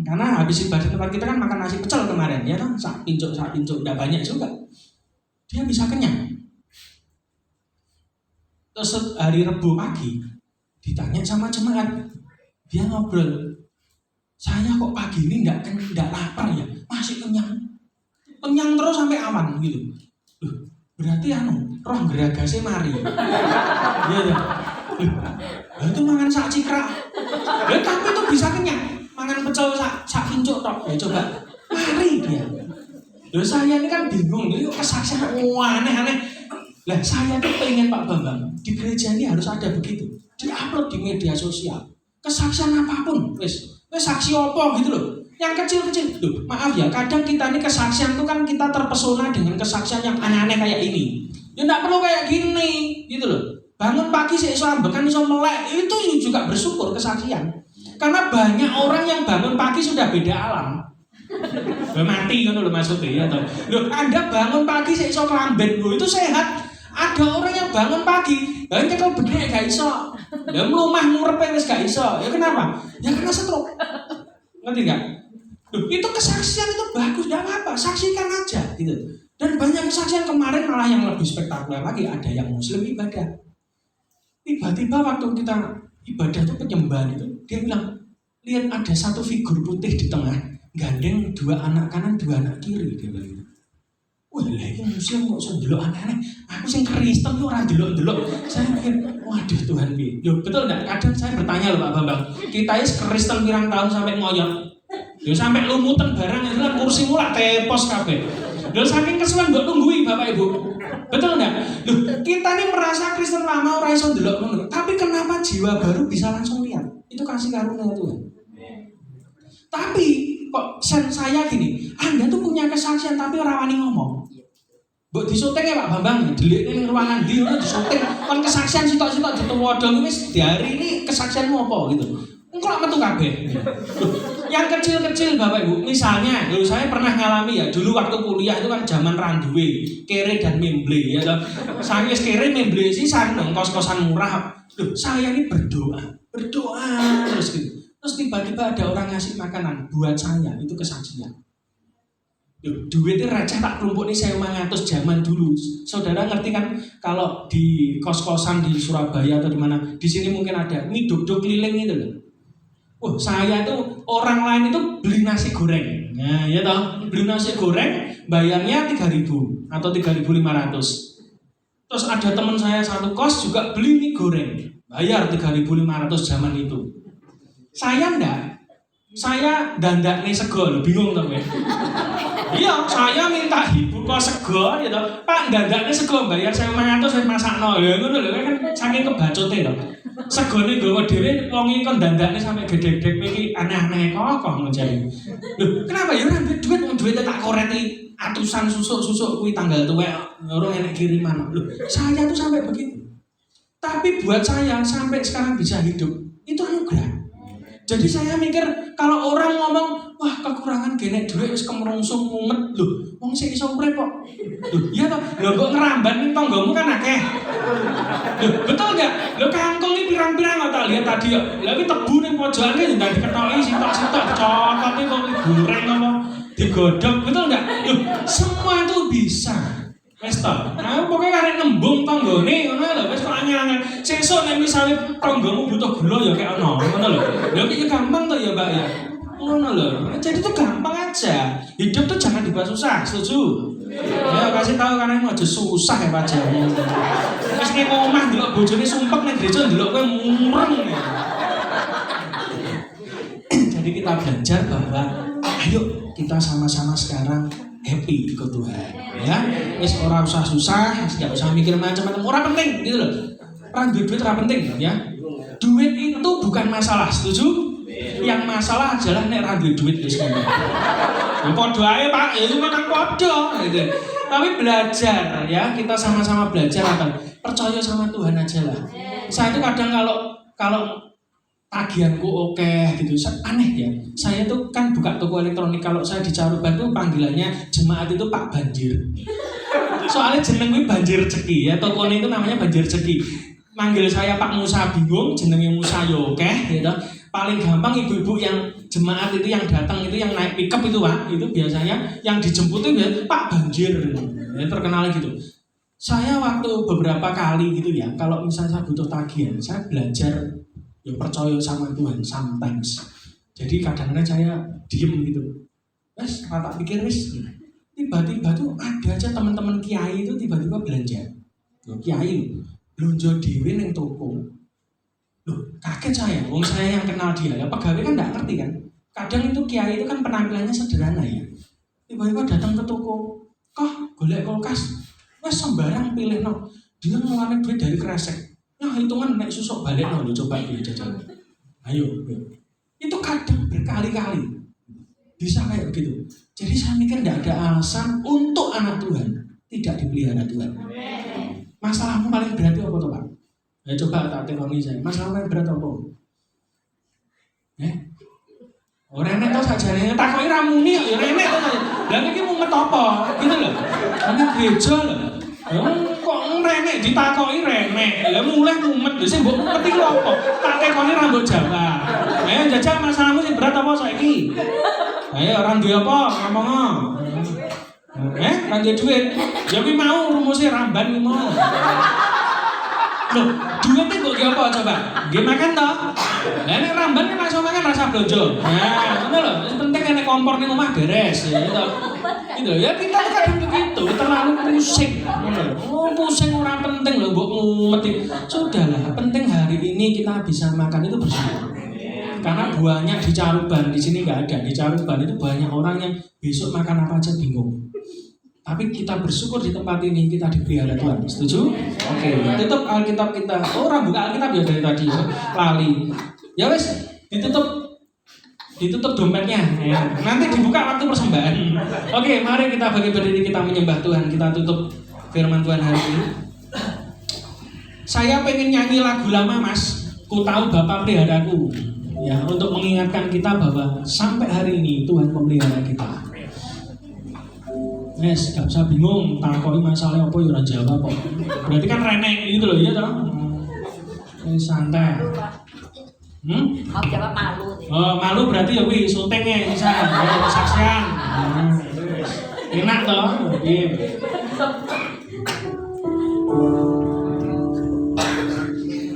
karena habis ibadah tempat kita kan makan nasi pecel kemarin, ya kan, sak pincuk, nggak banyak juga. Dia bisa kenyang. Terus hari Rebu pagi, ditanya sama jemaat, dia ngobrol, saya kok pagi ini nggak lapar ya, masih kenyang terus sampai awan gitu. Loh, berarti roh geragasnya mari. Iya ya. Itu mangan sak cikrak. Tapi itu bisa kenyang. Mangan pecel sak pincuk tok. Ya coba mari dia. Loh, saya ini kan bingung, ini kesaksian aneh-aneh. Lah saya tuh pengen Pak Bambang, di gereja ini harus ada begitu. Di-upload di media sosial. Kesaksian apapun, wes saksi opo gitu loh. Yang kecil-kecil. Loh, maaf ya, kadang kita ini kesaksian tuh kan kita terpesona dengan kesaksian yang aneh-aneh kayak ini. Ya enggak perlu kayak gini, gitu loh. Bangun pagi iso ambekan iso melek, itu juga bersyukur kesaksian. Karena banyak orang yang bangun pagi sudah beda alam. Mati kan loh maksudnya ya toh. Loh, Anda bangun pagi iso kelamben, loh itu sehat. Ada orang yang bangun pagi, ya nyekel bedek gak iso. Ya mlumah murepe wis gak iso. Ya kenapa? Ya karena stroke. Ngerti enggak? Loh, itu kesaksian itu bagus, enggak apa-apa, saksikan aja gitu. Dan banyak kesaksian kemarin malah yang lebih spektakuler lagi, ada yang muslim ibadah. Tiba-tiba waktu kita ibadah itu penyembahan itu, dia bilang, lihat ada satu figur putih di tengah, gandeng 2 anak kanan, 2 anak kiri, dia bilang gitu. Wah, ini muslim kok iso ndelok aneh-aneh. Aku sing Kristen tuh ora ndelok-ndelok. Saya pikir, waduh Tuhan piye. Yo betul enggak? Kadang saya bertanya loh Pak Bambang. Kita is Kristen pirang tahun sampai ngoyot. Yo sampai lumutan barang itu kan kursi mulak tepos kabeh. Lho saking kesuwen mbok tunggui Bapak Ibu. Betul enggak? Loh, kita ini merasa Kristen lama ora iso ndelok ngono. Tapi kenapa jiwa baru bisa langsung lihat? Itu kasih karunia Tuhan. Tapi kok saya gini, Anda tuh punya kesaksian tapi ora wani ngomong. Mbok disyuting ya Pak Bambang, delikne ning ruangan ndi ngono disyuting. Kon kesaksian sitok-sitok ditewodong wis di hari ini kesaksianmu apa gitu. Engko lak metu kabeh. Yang kecil-kecil Bapak Ibu, misalnya, saya pernah ngalami ya, dulu waktu kuliah itu kan zaman randuwe, kere dan memble ya. Saya kere memble sih sareng kos-kosan murah. Loh, saya ini berdoa terus gitu. Terus tiba-tiba ada orang ngasih makanan buat saya, itu kesaksian. Duitnya receh tak kelompok ini 1.500 zaman dulu. Saudara ngerti kan kalau di kos-kosan di Surabaya atau di mana, di sini mungkin ada mie duk-duk keliling itu loh. Saya itu orang lain itu beli nasi goreng. Nah, ya toh, beli nasi goreng bayarnya 3.000 atau 3.500. Terus ada teman saya satu kos juga beli mie goreng, bayar 3.500 zaman itu. Saya enggak. Saya dandakne sego, bingung toh kowe. Iya, saya minta ibu kos sego gitu. Pak, dandakne sego bayar 1.500 saya masakno. Ya ngono lho kan saking kebacote lho. Segone nggawa dhewe wong iki kon dandakne sampe gedhe-gedhe iki aneh-aneh kok ngene. Lho, kenapa ya ora duit wong duwite tak koreti atusan susuk-susuk kuwi tanggal tuwek ora enek kiriman. Lho, saya tuh sampai begitu. Tapi buat saya sampai sekarang bisa hidup itu anugerah. Jadi saya mikir kalau orang ngomong, wah kekurangan genek duit wis kemrungsung mumet lho, wong sing iso urip kok. Lho, iya toh, lho kok ngeramban ning tanggamu kan akeh. Lho, betul enggak? Lho kangkung iki pirang-pirang tak lihat tadi yo. Lah iki tebu ning pojokane ndak diketoki sitok-sitok cocote kok goreng apa digodhog, betul enggak? Lho, semua itu bisa. Wes toh. Nah, pokoknya karek nembung tanggane ngono lho, wis kok angel-angel. Sesuk nek misale tanggamu butuh gula ya kayak ono, ngono lho. Lha iki gampang toh ya, Mbak ya. Ngono lho. Jadi itu gampang aja. Hidup tuh jangan dibuat susah, setuju? Ya kasih tahu karena mau aja susah ya pacarmu. Wis nek omah ndelok bojone sumpek nek gereja ndelok kowe mureng. Jadi kita belajar bahwa ayo kita sama-sama sekarang happy ikut Tuhan, ya. Wis ora usah susah, enggak usah mikir macam-macam, ora penting gitu loh. Orang duit ora penting ya. Duit itu bukan masalah, setuju? Yang masalah adalah nek ra duit wis ngono. Ya padha ae Pak, ya memang padha gitu. Tapi belajar ya, kita sama-sama belajar akan percaya sama Tuhan aja lah. Saya itu kadang kalau tagihanku oke gitu, aneh ya. Saya tuh kan buka toko elektronik, kalau saya di Caruban tuh panggilannya jemaat itu Pak Banjir. Soalnya jeneng gue Banjir Rezeki ya, tokonya itu namanya Banjir Rezeki. Manggil saya Pak Musa bingung, jenengnya Musa Yoke gitu. Paling gampang ibu-ibu yang jemaat itu yang datang itu yang naik pickup itu Pak, itu biasanya yang dijemput itu Pak Banjir. Ya, terkenal gitu. Saya waktu beberapa kali gitu ya, kalau misalnya saya butuh tagihan, saya belajar ya percaya sama Tuhan sometimes. Jadi kadang-kadang saya diem gitu. Wes, tak pikir wes. Tiba-tiba tuh ada aja teman-teman kiai itu tiba-tiba belanja. Loh, kiai belanja dhewe ning toko. Loh, kaget saya. Wong saya yang kenal dia. Ya pegawai kan enggak ngerti kan. Kadang itu kiai itu kan penampilannya sederhana ya. Tiba-tiba datang ke toko. Kok golek kulkas. Wes sembarang pilih no. Dia ngeluarin duit dari kresek. Nah, hitungan naik susuk balik no, coba dia jajan. Ayo. Itu kadang berkali-kali. Bisa kayak begitu. Jadi saya mikir tidak ada alasan untuk anak Tuhan tidak dipelihara Tuhan. Masalahmu paling berat itu apa tuh Pak? Ya coba tak tekoni saya. Masalahmu paling berat apa? Orang itu saja nih. Takoi ramuni ya renek tuh. Dan ini mau ngetopo, gitu loh. Ini gereja loh. Kok renek ditakoi renek. Ya mulai mumet. Jadi mbok ngerti lho apa? Tak tekoni rambut Jawa. Jajak masalahmu sih berat apa saiki? Ayo orang duwe apa? Ngomong. Kan duwe duit. Ya kuwi mau rumusnya ramban kuwi mau. Loh, duitnya kok ge apa coba? Nggih makan toh? Lah nek ramban kan langsung makan rasa blonjo. Nah, ngono lho, yang penting nek kompor ning omah beres ya to. Gitu ya kita kadang begitu, terlalu pusing. Oh, pusing orang penting loh mbok ngumeti. Sudahlah, penting hari ini kita bisa makan itu bersyukur. Karena banyak di Caruban, di sini nggak ada. Di Caruban itu banyak orang yang besok makan apa aja bingung. Tapi kita bersyukur di tempat ini kita dipelihara Tuhan. Setuju? Oke. Tutup Alkitab kita. Orang buka Alkitab ya dari tadi. Lali. Ya wes, ditutup dompetnya. Ya. Nanti dibuka waktu persembahan. Oke, mari kita bagi berdiri kita menyembah Tuhan. Kita tutup firman Tuhan hari ini. Saya pengen nyanyi lagu lama Mas. Ku tahu Bapa peliharaku. Ya, untuk mengingatkan kita bahwa sampai hari ini Tuhan memelihara kita. Yes, gak usah bingung, takoi masalah apa ya ora jawab kok. Berarti kan renek gitu loh, iya toh? Santai. Mau jawab malu. Oh, malu berarti ya kuwi syutingnya bisa ya saksian. Enak toh? Iya.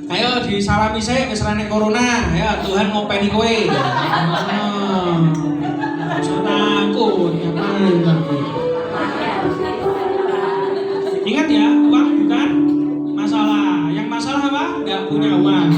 Ayo disalami saya wis renek corona. Ya Tuhan ngopeni kowe. Takut ngapain. Ingat ya, uang bukan masalah. Yang masalah apa? Nggak punya uang.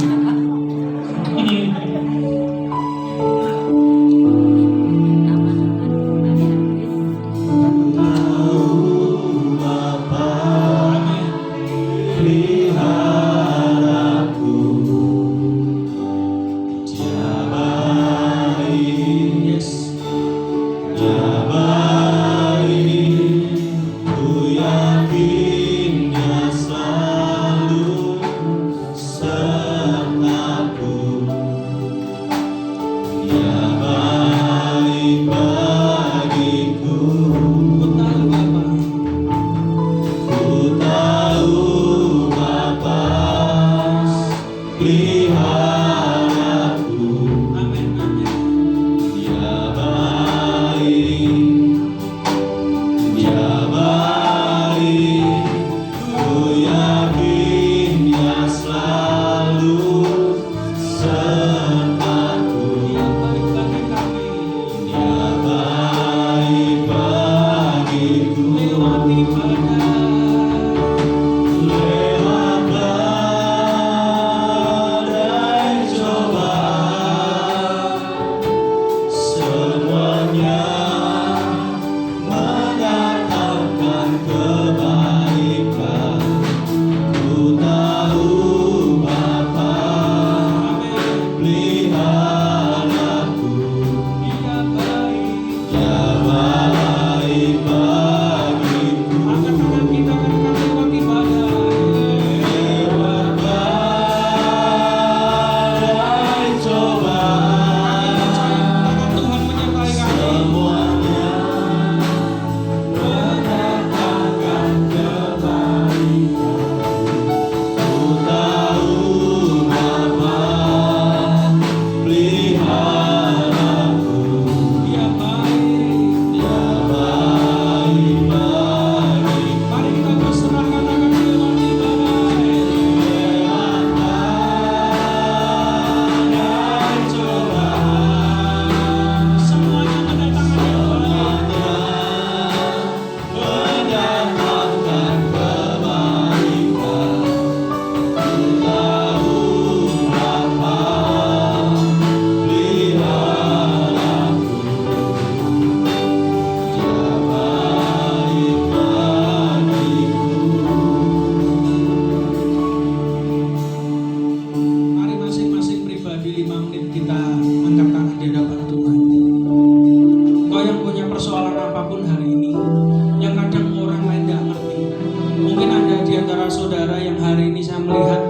melihat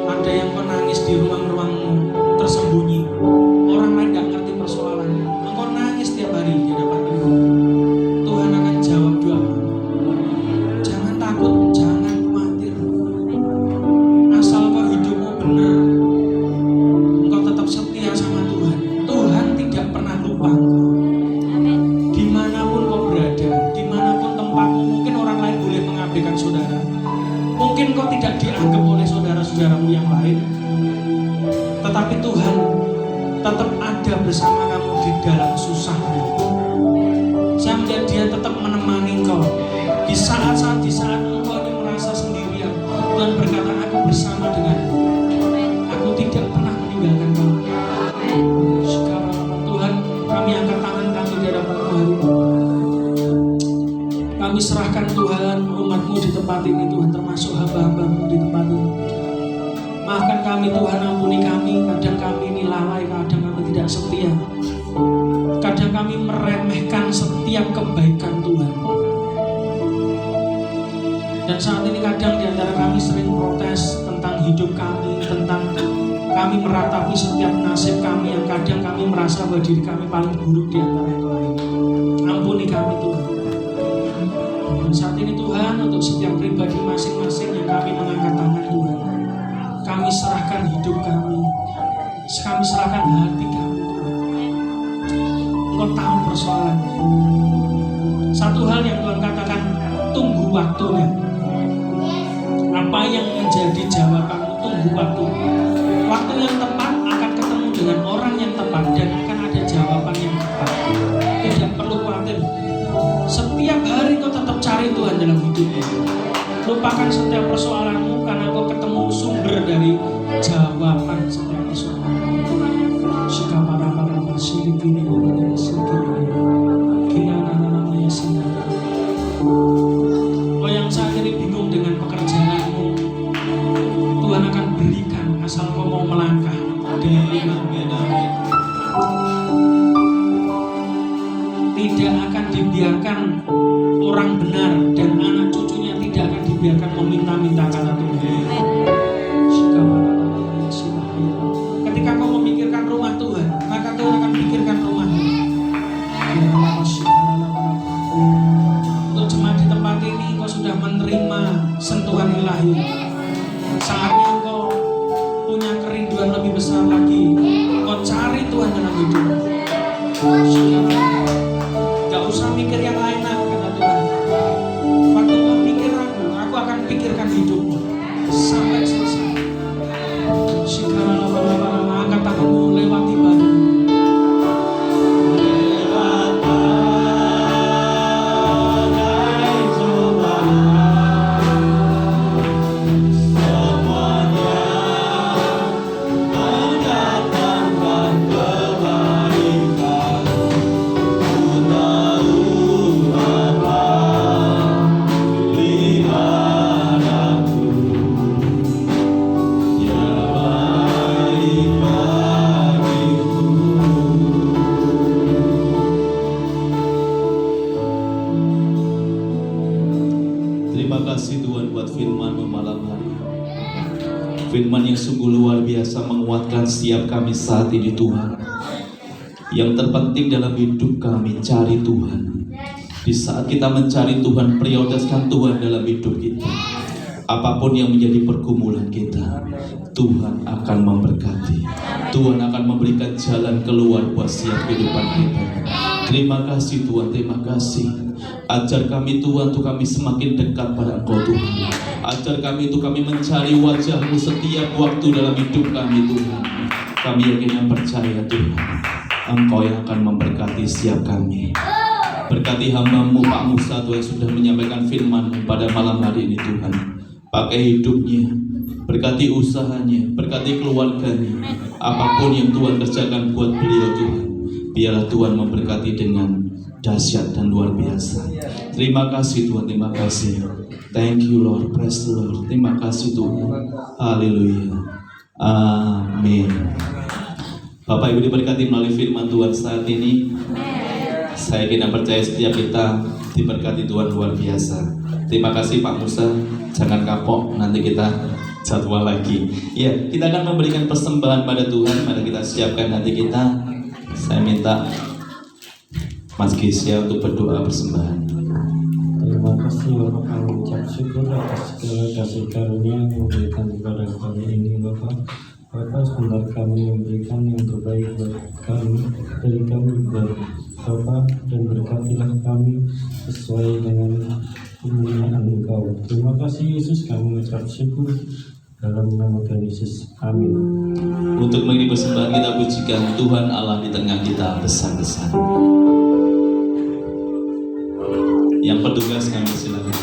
ada yang menangis di ruang-ruangmu tersembunyi. Orang lain gak ngerti persoalannya. Engkau nangis tiap hari di hadapan Tuhan. Tuhan akan jawab doamu. Jangan takut, jangan khawatir. Asal kau hidupmu benar, engkau tetap setia sama Tuhan. Tuhan tidak pernah lupa engkau. Dimanapun kau berada, dimanapun tempatmu, mungkin orang lain boleh mengabaikan saudara. Mungkin kau tidak dianggap oleh saudara-saudaramu yang lain, tetapi Tuhan tetap ada bersama kamu di dalam susahmu. Saya melihat Dia tetap menemani engkau di saat-saat engkau ini merasa sendirian. Tuhan berkata, aku bersama denganmu. Aku tidak pernah meninggalkan kamu. Sekarang Tuhan, kami angkat tangan kami di hadapan Tuhan. Kami serahkan Tuhan umat-Mu di tempat ini, Tuhan, termasuk hamba-hamba-Mu di tempat ini. Maafkan kami Tuhan, ampuni kami. Kadang kami ini lalai, kadang kami tidak setia. Kadang kami meremehkan setiap kebaikan Tuhan. Dan saat ini kadang di antara kami sering protes tentang hidup kami, tentang kami meratapi setiap nasib kami yang kadang kami merasa bahwa diri kami paling buruk di antara yang lain. Ampuni kami Tuhan. Dan saat ini Tuhan, untuk setiap pribadi masing-masing yang kami mengangkat tangan Tuhan, kami serahkan hidup kami, kami serahkan hati kami Tuhan. Engkau tahu persoalannya. Satu hal yang Tuhan katakan, tunggu waktunya. Apa yang menjadi jawabanmu, tunggu waktunya. Waktu yang tepat akan ketemu dengan orang yang tepat dan akan ada jawaban yang tepat. Tidak perlu khawatir. Setiap hari kau tetap cari Tuhan dalam hidupmu. Lupakan setiap persoalanmu karena kau ketemu sumber dari jawaban setiap persoalan. Sikapara-para sikini namanya sikini. Kinana namanya sinar. Kau yang saat ini bingung dengan pekerjaanmu, Tuhan akan berikan asal kau mau melangkah. Tidak akan dibiarkan orang benar dan anak cucunya tidak akan dibiarkan meminta-minta kata Tuhan. Ketika kau memikirkan rumah Tuhan, maka Tuhan akan pikirkan rumahmu. Untuk jemaat di tempat ini, kau sudah menerima sentuhan ilahi. Saatnya kau punya kerinduan lebih besar lagi. Kau cari Tuhan dalam hidupmu. Gak usah mikir yang lain, kata Tuhan. Waktu kau pikir aku akan pikirkan hidupmu sampai selesai. Sekarang lama-lama angkat tanganmu, lewati badai. Firman yang sungguh luar biasa menguatkan setiap kami saat ini Tuhan. Yang terpenting dalam hidup kami, cari Tuhan. Di saat kita mencari Tuhan, prioritaskan Tuhan dalam hidup kita. Apapun yang menjadi pergumulan kita, Tuhan akan memberkati. Tuhan akan memberikan jalan keluar buat setiap kehidupan kita. Terima kasih Tuhan, terima kasih. Ajar kami Tuhan, untuk kami semakin dekat pada Engkau Tuhan. Ajar kami untuk kami mencari wajah-Mu setiap waktu dalam hidup kami Tuhan. Kami yakin dan percaya Tuhan, Engkau yang akan memberkati setiap kami. Berkati hamba-Mu Pak Musa Tuhan, yang sudah menyampaikan firman-Mu pada malam hari ini Tuhan. Pakai hidupnya, berkati usahanya, berkati keluarganya. Apapun yang Tuhan kerjakan buat beliau Tuhan, biarlah Tuhan memberkati dengan dahsyat dan luar biasa. Terima kasih Tuhan, terima kasih. Thank you Lord, praise the Lord. Terima kasih Tuhan. Haleluya. Amin. Bapak Ibu diberkati melalui firman Tuhan saat ini. Saya yakin dan percaya setiap kita diberkati Tuhan luar biasa. Terima kasih Pak Musa. Jangan kapok, nanti kita jadwal lagi. Ya, kita akan memberikan persembahan pada Tuhan. Mari kita siapkan hati kita. Saya minta Mas Gisya untuk berdoa persembahan. Terima kasih Bapak, kami ucap syukur atas segala kasih karunia yang memberikan kepada kami ini Bapak. Bapak, sebentar kami memberikan yang terbaik buat kami, dari kami buat Bapak, dan berkatilah kami sesuai dengan kemuliaan Engkau. Terima kasih Yesus, kami mengucap syukur dalam nama Tuhan Yesus. Amin. Untuk mengirim persembahan kita pujikan Tuhan Allah di tengah kita besar-besar. Yang petugas kami silakan.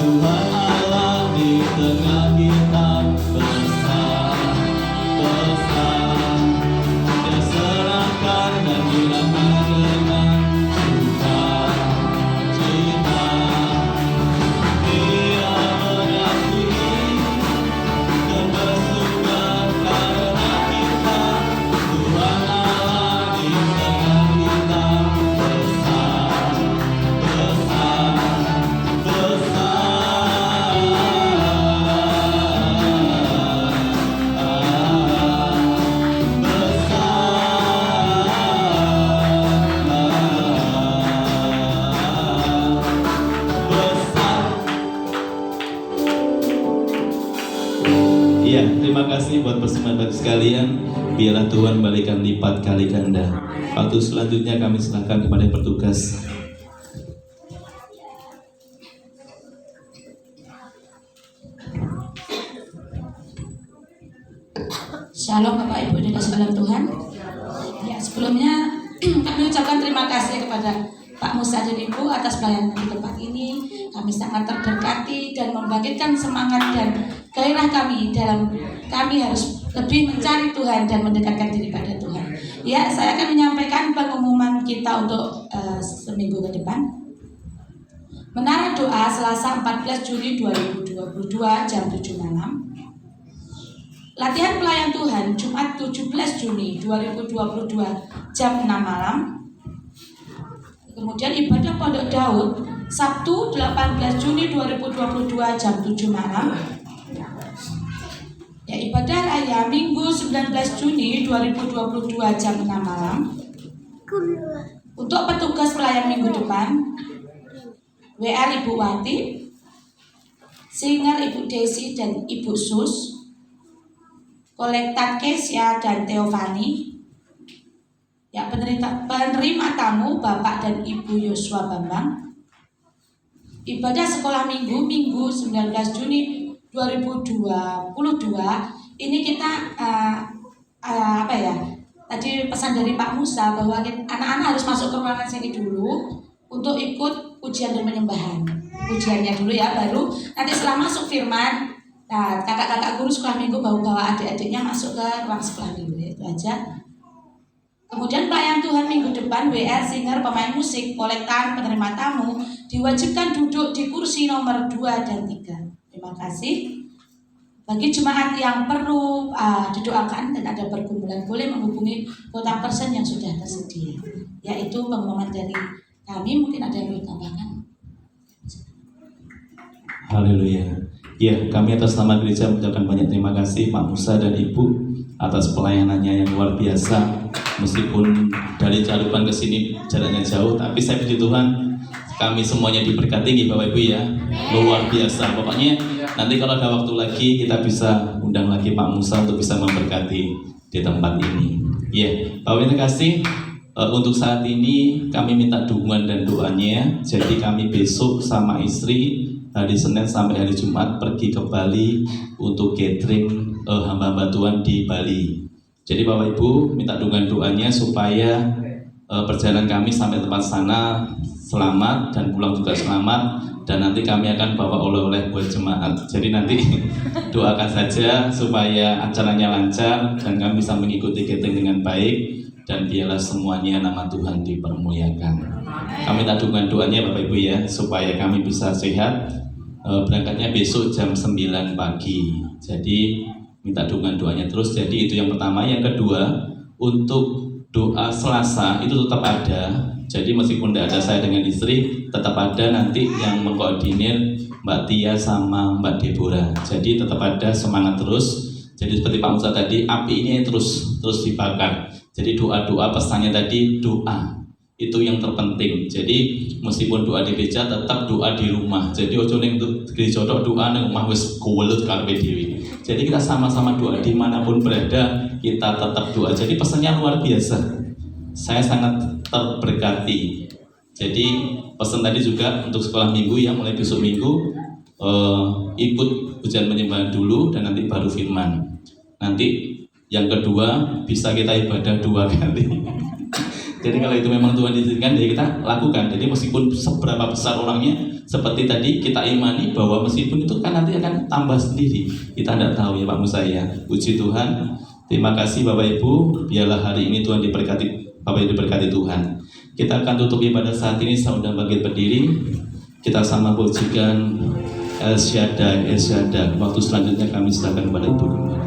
Tuhan Allah di tengah kita besar, besar. Dia serahkan dan hilangkan dengan suka cita. Dia mengasihi dan bersuka karena kita. Tuhan Allah di tengah kita besar, besar. Iya, terima kasih buat persembahan sekalian. Biarlah Tuhan balikan lipat kali ganda. Waktu selanjutnya kami serahkan kepada petugas. Shalom Bapak Ibu di dalam Tuhan. Ya, sebelumnya kami ucapkan terima kasih kepada Pak Musa dan Ibu atas pelayanan di tempat ini. Kami sangat terberkati dan membangkitkan semangat dan gairah kami dalam kami harus lebih mencari Tuhan dan mendekatkan diri pada Tuhan. Ya, saya akan menyampaikan pengumuman kita untuk seminggu ke depan. Menara doa Selasa 14 Juli 2022 jam 7 malam. Latihan pelayan Tuhan Jumat 17 Juni 2022 jam 6 malam. Kemudian ibadah Pondok Daud Sabtu 18 Juni 2022 jam 7 malam. Ya, ibadah raya Minggu 19 Juni 2022 jam 6 malam. Untuk petugas pelayan minggu depan, WR Ibu Wati, Singer Ibu Desi dan Ibu Sus, Kolektan Kesia dan Teofani. Ya, penerima tamu Bapak dan Ibu Yosua Bambang. Ibadah sekolah minggu 19 Juni 2022 ini kita tadi pesan dari Pak Musa bahwa anak-anak harus masuk ke ruangan sini dulu untuk ikut ujian dan penyembahan. Ujiannya dulu ya, baru nanti setelah masuk firman, nah, kakak-kakak guru sekolah minggu bawa adik-adiknya masuk ke ruang sekolah minggu. Itu aja. Kemudian pelayan Tuhan minggu depan, WR, singer, pemain musik, kolektan, penerima tamu diwajibkan duduk di kursi nomor 2 dan 3. Terima kasih. Bagi jemaat yang perlu didoakan dan ada pergumulan, boleh menghubungi kontak person yang sudah tersedia. Yaitu pengumuman dari kami, mungkin ada yang perlu tambahkan. Haleluya. Ya, kami atas nama gereja mengucapkan banyak terima kasih Pak Musa dan Ibu atas pelayanannya yang luar biasa. Meskipun dari Caruban ke sini jaraknya jauh, tapi saya puji Tuhan kami semuanya diberkati nggih Bapak Ibu ya. Luar biasa. Pokoknya nanti kalau ada waktu lagi kita bisa undang lagi Pak Musa untuk bisa memberkati di tempat ini. Ya, Bapak Ibu terima kasih. Untuk saat ini kami minta dukungan dan doanya. Jadi kami besok sama istri hari Senin sampai hari Jumat pergi ke Bali untuk gathering hamba-hamba Tuhan di Bali. Jadi Bapak Ibu minta dukungan doanya supaya perjalanan kami sampai tempat sana selamat dan pulang juga selamat, dan nanti kami akan bawa oleh-oleh buat jemaat. Jadi nanti doakan saja supaya acaranya lancar dan kami bisa mengikuti gathering dengan baik, dan biarlah semuanya nama Tuhan dipermuliakan. Kami minta dukungan doanya Bapak Ibu ya, supaya kami bisa sehat. Berangkatnya besok jam 9 pagi. Jadi minta dukungan doanya terus. Jadi itu yang pertama. Yang kedua, untuk doa Selasa itu tetap ada. Jadi meskipun tidak ada saya dengan istri, tetap ada nanti yang mengkoordinir Mbak Tia sama Mbak Deborah. Jadi tetap ada, semangat terus. Jadi seperti Pak Musa tadi, api ini terus dibakar. Jadi doa-doa pesannya tadi doa itu yang terpenting. Jadi meskipun doa di gereja tetap doa di rumah. Jadi ojo ning gereja tok doa ning omah wis kuwelut karepe dhewe. Jadi kita sama-sama doa dimanapun berada, kita tetap doa. Jadi pesannya luar biasa. Saya sangat terberkati. Jadi pesan tadi juga untuk sekolah minggu ya, mulai besok minggu ikut ujian penyembahan dulu dan nanti baru firman. Nanti yang kedua bisa kita ibadah 2 kali. Jadi kalau itu memang Tuhan izinkan ya kita lakukan. Jadi meskipun seberapa besar orangnya, seperti tadi kita imani bahwa meskipun itu kan nanti akan tambah sendiri. Kita tidak tahu ya Pak Musa ya. Puji Tuhan. Terima kasih Bapak Ibu. Biarlah hari ini Tuhan diberkati, Bapak Ibu diberkati Tuhan. Kita akan tutup ibadah saat ini sambil bangkit berdiri. Kita sama pujikan El Shaddai, El Shaddai. Waktu selanjutnya kami serahkan kepada Ibu Gembala.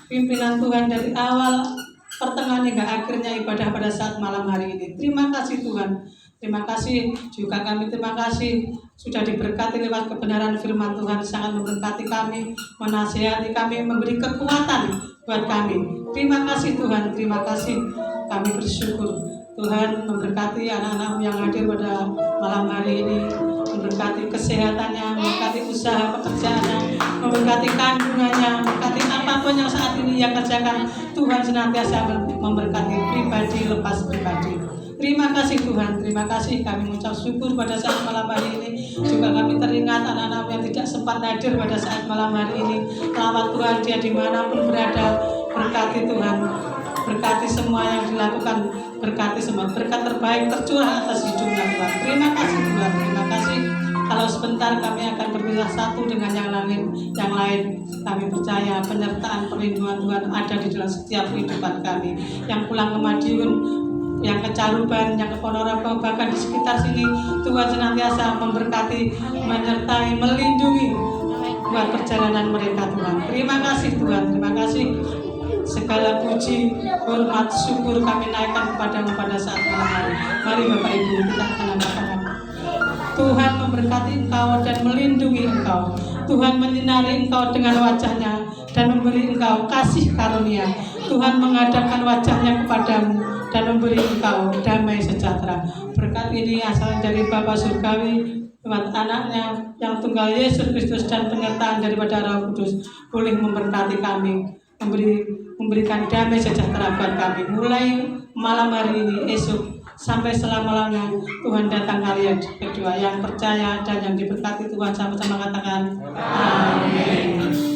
Pimpinan Tuhan dari awal pertengahan hingga akhirnya ibadah pada saat malam hari ini. Terima kasih Tuhan. Terima kasih juga kami terima kasih sudah diberkati lewat kebenaran firman Tuhan, sangat memberkati kami, menasihati kami, memberi kekuatan buat kami. Terima kasih Tuhan, terima kasih. Kami bersyukur Tuhan memberkati anak-anak yang hadir pada malam hari ini, memberkati kesehatannya, memberkati usaha pekerjaannya, memberkati kandungannya, memberkati apapun yang saat ini ia kerjakan. Tuhan senantiasa memberkati pribadi lepas pribadi. Terima kasih Tuhan, terima kasih. Kami mengucap syukur pada saat malam hari ini. Juga kami teringat anak-anak yang tidak sempat hadir pada saat malam hari ini. Lawat Tuhan dia dimanapun berada. Berkati Tuhan, berkati semua yang dilakukan, berkati semua berkat terbaik tercurah atas hidupnya Tuhan. Terima kasih Tuhan, terima kasih. Kalau sebentar kami akan berpisah satu dengan yang lain, kami percaya penyertaan perlindungan Tuhan ada di dalam setiap kehidupan kami. Yang pulang ke Madiun, yang ke Caruban, yang ke Ponorogo, bahkan di sekitar sini, Tuhan senantiasa memberkati, menyertai, melindungi buat perjalanan mereka Tuhan. Terima kasih Tuhan, terima kasih. Segala puji, hormat, syukur kami naikkan kepadamu pada saat malam hari. Mari Bapak Ibu kita akan angkat. Tuhan memberkati engkau dan melindungi engkau. Tuhan menyinari engkau dengan wajahnya dan memberi engkau kasih karunia. Tuhan menghadapkan wajahnya kepadamu dan memberi engkau damai sejahtera. Berkati ini asalnya dari Bapa Surgawi, lewat anaknya yang tunggal Yesus Kristus dan penyertaan daripada Roh Kudus boleh memberkati kami, memberikan damai sejahtera buat kami mulai malam hari ini, esok sampai selama-lamanya. Tuhan datang kalian berdua yang percaya dan yang diberkati Tuhan sama-sama katakan amin.